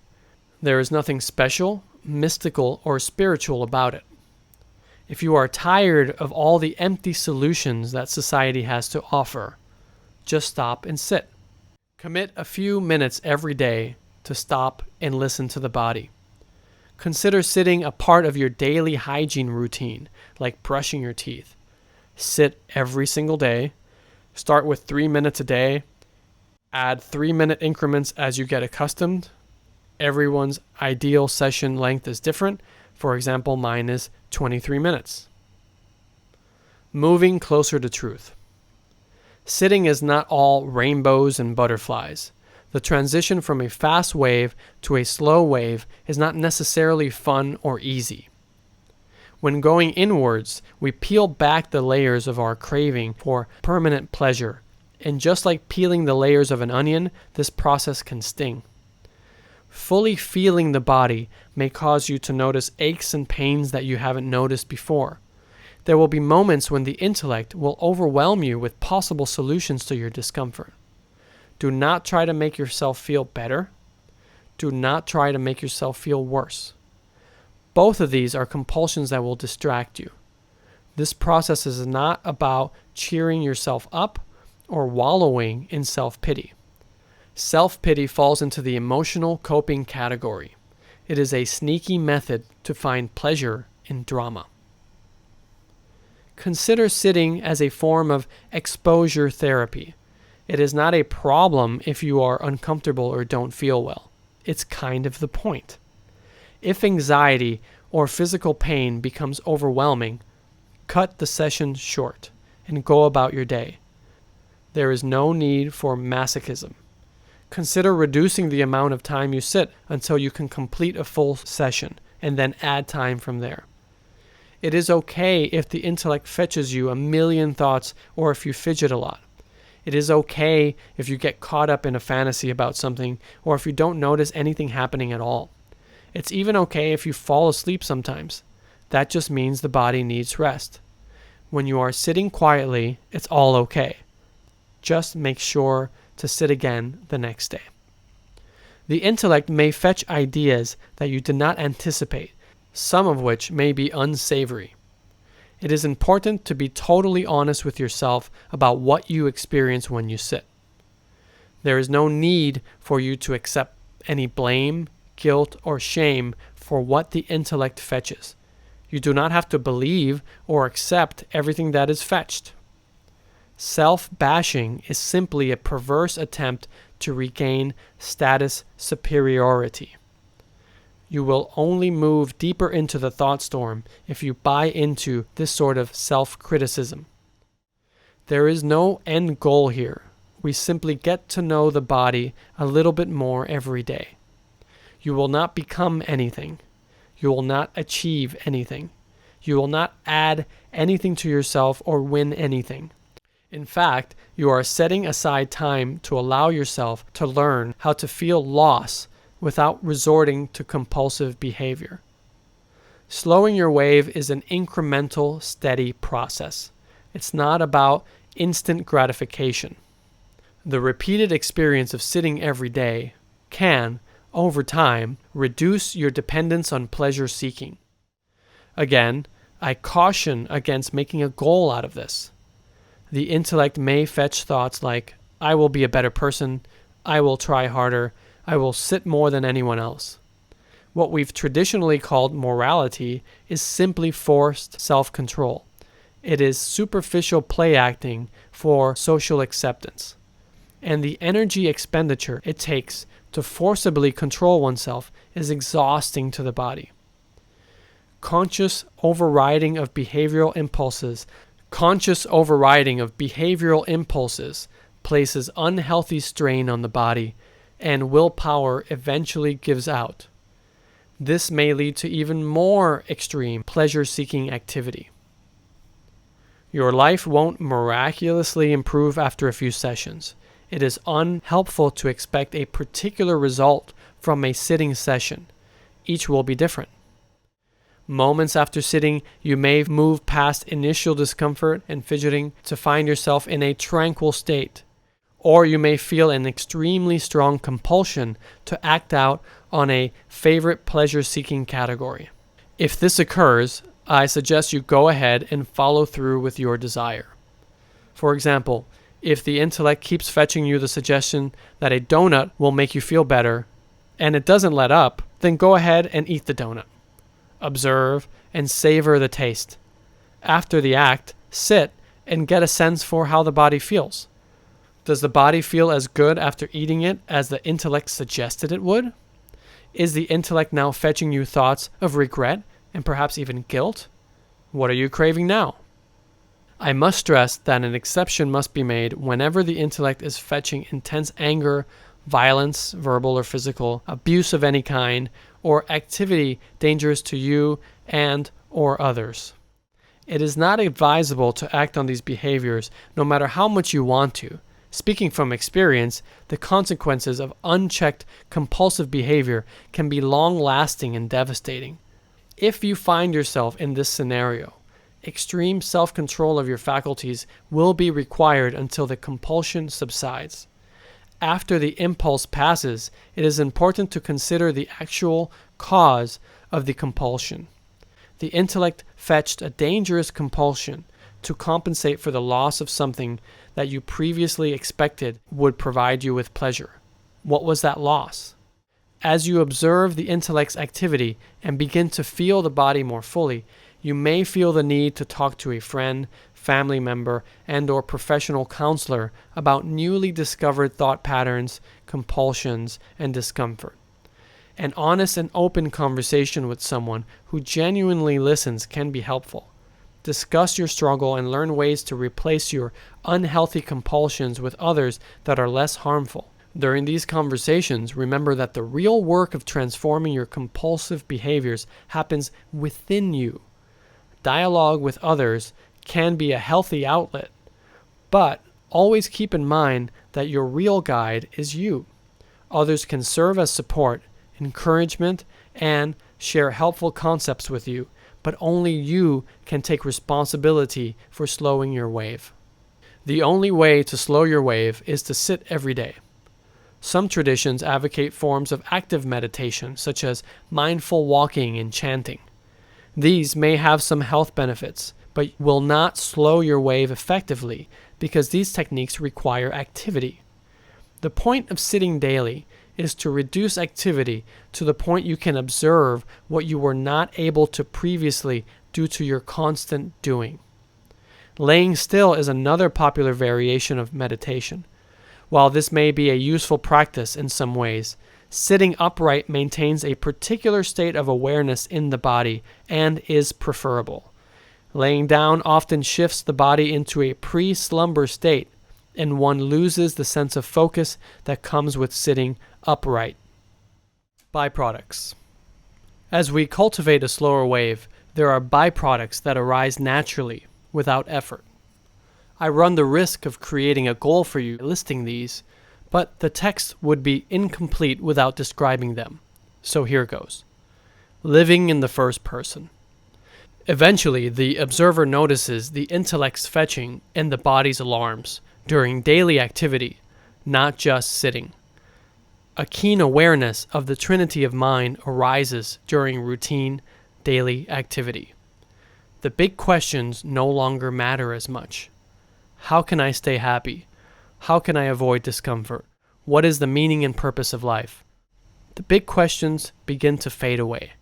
There is nothing special, mystical, or spiritual about it. If you are tired of all the empty solutions that society has to offer, just stop and sit. Commit a few minutes every day to stop and listen to the body. Consider sitting a part of your daily hygiene routine, like brushing your teeth. Sit every single day. Start with 3 minutes a day. Add 3-minute increments as you get accustomed. Everyone's ideal session length is different. For example, mine is 23 minutes. Moving closer to truth. Sitting is not all rainbows and butterflies. The transition from a fast wave to a slow wave is not necessarily fun or easy. When going inwards, we peel back the layers of our craving for permanent pleasure. And just like peeling the layers of an onion, this process can sting. Fully feeling the body may cause you to notice aches and pains that you haven't noticed before. There will be moments when the intellect will overwhelm you with possible solutions to your discomfort. Do not try to make yourself feel better. Do not try to make yourself feel worse. Both of these are compulsions that will distract you. This process is not about cheering yourself up or wallowing in self-pity. Self-pity falls into the emotional coping category. It is a sneaky method to find pleasure in drama. Consider sitting as a form of exposure therapy. It is not a problem if you are uncomfortable or don't feel well. It's kind of the point. If anxiety or physical pain becomes overwhelming, cut the session short and go about your day. There is no need for masochism. Consider reducing the amount of time you sit until you can complete a full session and then add time from there. It is okay if the intellect fetches you a million thoughts or if you fidget a lot. It is okay if you get caught up in a fantasy about something or if you don't notice anything happening at all. It's even okay if you fall asleep sometimes. That just means the body needs rest. When you are sitting quietly, it's all okay. Just make sure to sit again the next day. The intellect may fetch ideas that you did not anticipate, some of which may be unsavory. It is important to be totally honest with yourself about what you experience when you sit. There is no need for you to accept any blame, guilt, or shame for what the intellect fetches. You do not have to believe or accept everything that is fetched. Self-bashing is simply a perverse attempt to regain status superiority. You will only move deeper into the thought storm if you buy into this sort of self-criticism. There is no end goal here. We simply get to know the body a little bit more every day. You will not become anything. You will not achieve anything. You will not add anything to yourself or win anything. In fact, you are setting aside time to allow yourself to learn how to feel loss without resorting to compulsive behavior. Slowing your wave is an incremental, steady process. It's not about instant gratification. The repeated experience of sitting every day can, over time, reduce your dependence on pleasure seeking. Again, I caution against making a goal out of this. The intellect may fetch thoughts like, I will be a better person, I will try harder, I will sit more than anyone else. What we've traditionally called morality is simply forced self-control. It is superficial play acting for social acceptance. And the energy expenditure it takes to forcibly control oneself is exhausting to the body. Conscious overriding of behavioral impulses places unhealthy strain on the body, and willpower eventually gives out. This may lead to even more extreme pleasure-seeking activity. Your life won't miraculously improve after a few sessions. It is unhelpful to expect a particular result from a sitting session. Each will be different. Moments after sitting, you may move past initial discomfort and fidgeting to find yourself in a tranquil state. Or you may feel an extremely strong compulsion to act out on a favorite pleasure-seeking category. If this occurs, I suggest you go ahead and follow through with your desire. For example, if the intellect keeps fetching you the suggestion that a donut will make you feel better, and it doesn't let up, then go ahead and eat the donut. Observe and savor the taste. After the act, sit and get a sense for how the body feels. Does the body feel as good after eating it as the intellect suggested it would? Is the intellect now fetching you thoughts of regret and perhaps even guilt? What are you craving now? I must stress that an exception must be made whenever the intellect is fetching intense anger, violence, verbal or physical, abuse of any kind, or activity dangerous to you and or others. It is not advisable to act on these behaviors no matter how much you want to. Speaking from experience, the consequences of unchecked compulsive behavior can be long-lasting and devastating. If you find yourself in this scenario, extreme self-control of your faculties will be required until the compulsion subsides. After the impulse passes, it is important to consider the actual cause of the compulsion. The intellect fetched a dangerous compulsion to compensate for the loss of something that you previously expected would provide you with pleasure. What was that loss? As you observe the intellect's activity and begin to feel the body more fully, you may feel the need to talk to a friend, family member, and/or professional counselor about newly discovered thought patterns, compulsions, and discomfort. An honest and open conversation with someone who genuinely listens can be helpful. Discuss your struggle and learn ways to replace your unhealthy compulsions with others that are less harmful. During these conversations, remember that the real work of transforming your compulsive behaviors happens within you. Dialogue with others can be a healthy outlet, but always keep in mind that your real guide is you. Others can serve as support, encouragement, and share helpful concepts with you, but only you can take responsibility for slowing your wave. The only way to slow your wave is to sit every day. Some traditions advocate forms of active meditation, such as mindful walking and chanting. These may have some health benefits, but will not slow your wave effectively because these techniques require activity. The point of sitting daily is to reduce activity to the point you can observe what you were not able to previously due to your constant doing. Laying still is another popular variation of meditation. While this may be a useful practice in some ways, Sitting upright maintains a particular state of awareness in the body and is preferable. Laying down often shifts the body into a pre-slumber state, and one loses the sense of focus that comes with sitting upright. Byproducts. As we cultivate a slower wave, there are byproducts that arise naturally, without effort. I run the risk of creating a goal for you listing these, but the text would be incomplete without describing them. So here goes. Living in the first person. Eventually, the observer notices the intellect's fetching and the body's alarms during daily activity, not just sitting. A keen awareness of the trinity of mind arises during routine, daily activity. The big questions no longer matter as much. How can I stay happy? How can I avoid discomfort? What is the meaning and purpose of life? The big questions begin to fade away.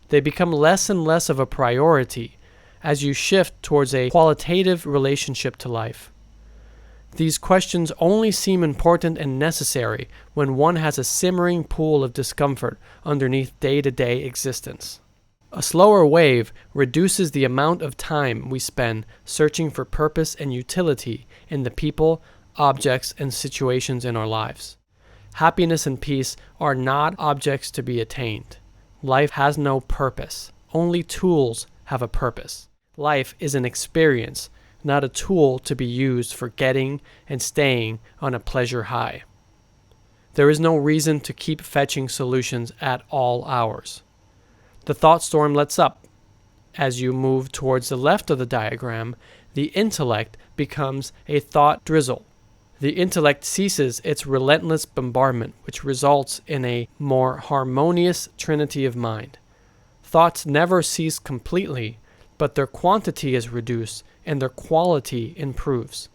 They become less and less of a priority as you shift towards a qualitative relationship to life. These questions only seem important and necessary when one has a simmering pool of discomfort underneath day-to-day existence. A slower wave reduces the amount of time we spend searching for purpose and utility in the people, objects, and situations in our lives. Happiness and peace are not objects to be attained. Life has no purpose. Only tools have a purpose. Life is an experience, not a tool to be used for getting and staying on a pleasure high. There is no reason to keep fetching solutions at all hours. The thought storm lets up. As you move towards the left of the diagram, the intellect becomes a thought drizzle. The intellect ceases its relentless bombardment, which results in a more harmonious trinity of mind. Thoughts never cease completely, but their quantity is reduced and their quality improves.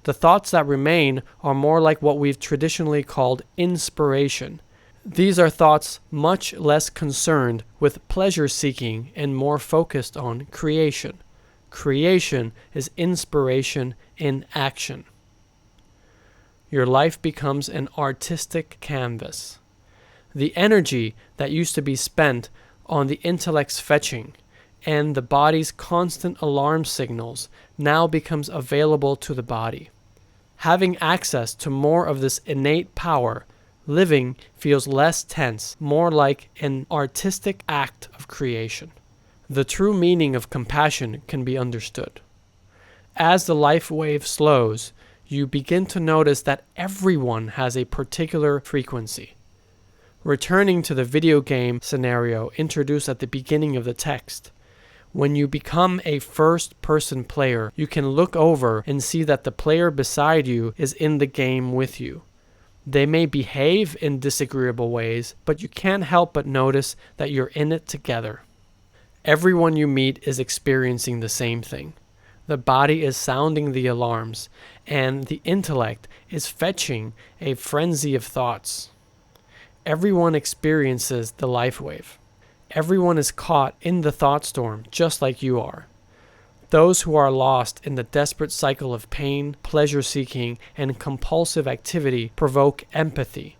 The thoughts that remain are more like what we've traditionally called inspiration. These are thoughts much less concerned with pleasure-seeking and more focused on creation. Creation is inspiration in action. Your life becomes an artistic canvas. The energy that used to be spent on the intellect's fetching and the body's constant alarm signals now becomes available to the body. Having access to more of this innate power, living feels less tense, more like an artistic act of creation. The true meaning of compassion can be understood. As the life wave slows, you begin to notice that everyone has a particular frequency. Returning to the video game scenario introduced at the beginning of the text, when you become a first-person player, you can look over and see that the player beside you is in the game with you. They may behave in disagreeable ways, but you can't help but notice that you're in it together. Everyone you meet is experiencing the same thing. The body is sounding the alarms, and the intellect is fetching a frenzy of thoughts. Everyone experiences the life wave. Everyone is caught in the thought storm, just like you are. Those who are lost in the desperate cycle of pain, pleasure-seeking, and compulsive activity provoke empathy.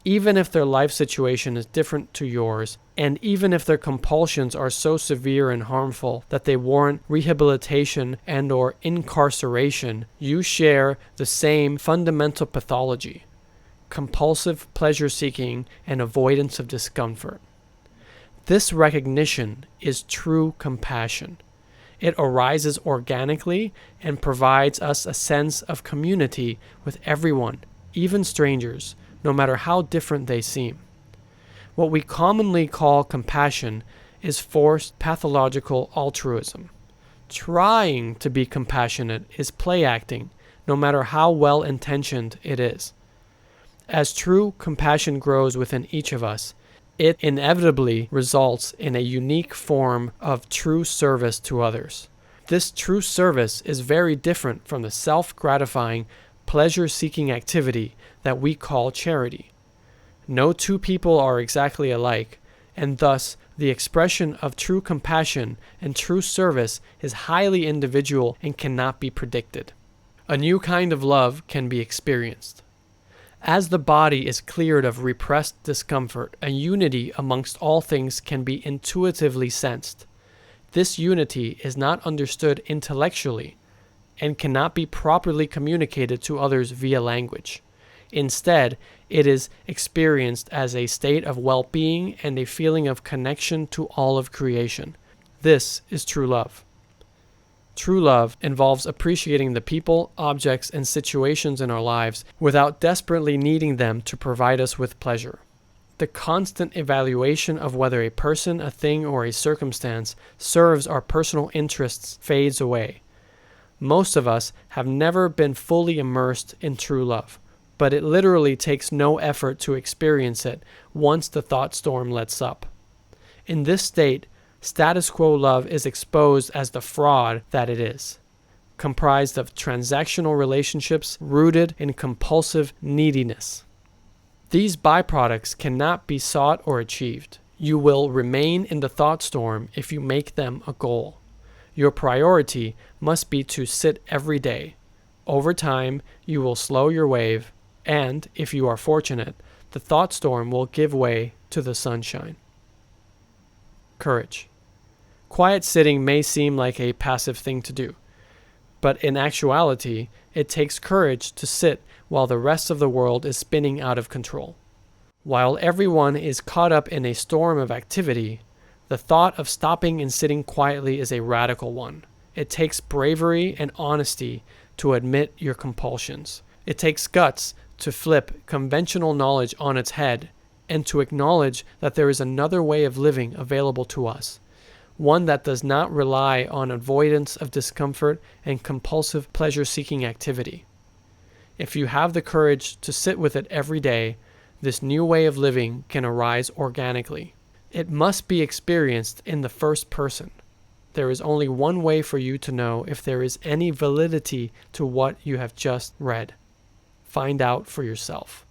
Even if their life situation is different to yours, and even if their compulsions are so severe and harmful that they warrant rehabilitation and/or incarceration, you share the same fundamental pathology: compulsive pleasure-seeking and avoidance of discomfort. This recognition is true compassion. It arises organically and provides us a sense of community with everyone, even strangers, no matter how different they seem. What we commonly call compassion is forced pathological altruism. Trying to be compassionate is play acting, no matter how well-intentioned it is. As true compassion grows within each of us, it inevitably results in a unique form of true service to others. This true service is very different from the self-gratifying, pleasure-seeking activity that we call charity. No two people are exactly alike, and thus the expression of true compassion and true service is highly individual and cannot be predicted. A new kind of love can be experienced. As the body is cleared of repressed discomfort, a unity amongst all things can be intuitively sensed. This unity is not understood intellectually and cannot be properly communicated to others via language. Instead, it is experienced as a state of well-being and a feeling of connection to all of creation. This is true love. True love involves appreciating the people, objects, and situations in our lives without desperately needing them to provide us with pleasure. The constant evaluation of whether a person, a thing, or a circumstance serves our personal interests fades away. Most of us have never been fully immersed in true love, but it literally takes no effort to experience it once the thought storm lets up. In this state, status quo love is exposed as the fraud that it is, comprised of transactional relationships rooted in compulsive neediness. These byproducts cannot be sought or achieved. You will remain in the thought storm if you make them a goal. Your priority must be to sit every day. Over time, you will slow your wave, and, if you are fortunate, the thought storm will give way to the sunshine. Courage. Quiet sitting may seem like a passive thing to do, but in actuality, it takes courage to sit while the rest of the world is spinning out of control. While everyone is caught up in a storm of activity, the thought of stopping and sitting quietly is a radical one. It takes bravery and honesty to admit your compulsions. It takes guts to flip conventional knowledge on its head and to acknowledge that there is another way of living available to us, one that does not rely on avoidance of discomfort and compulsive pleasure-seeking activity. If you have the courage to sit with it every day, this new way of living can arise organically. It must be experienced in the first person. There is only one way for you to know if there is any validity to what you have just read. Find out for yourself.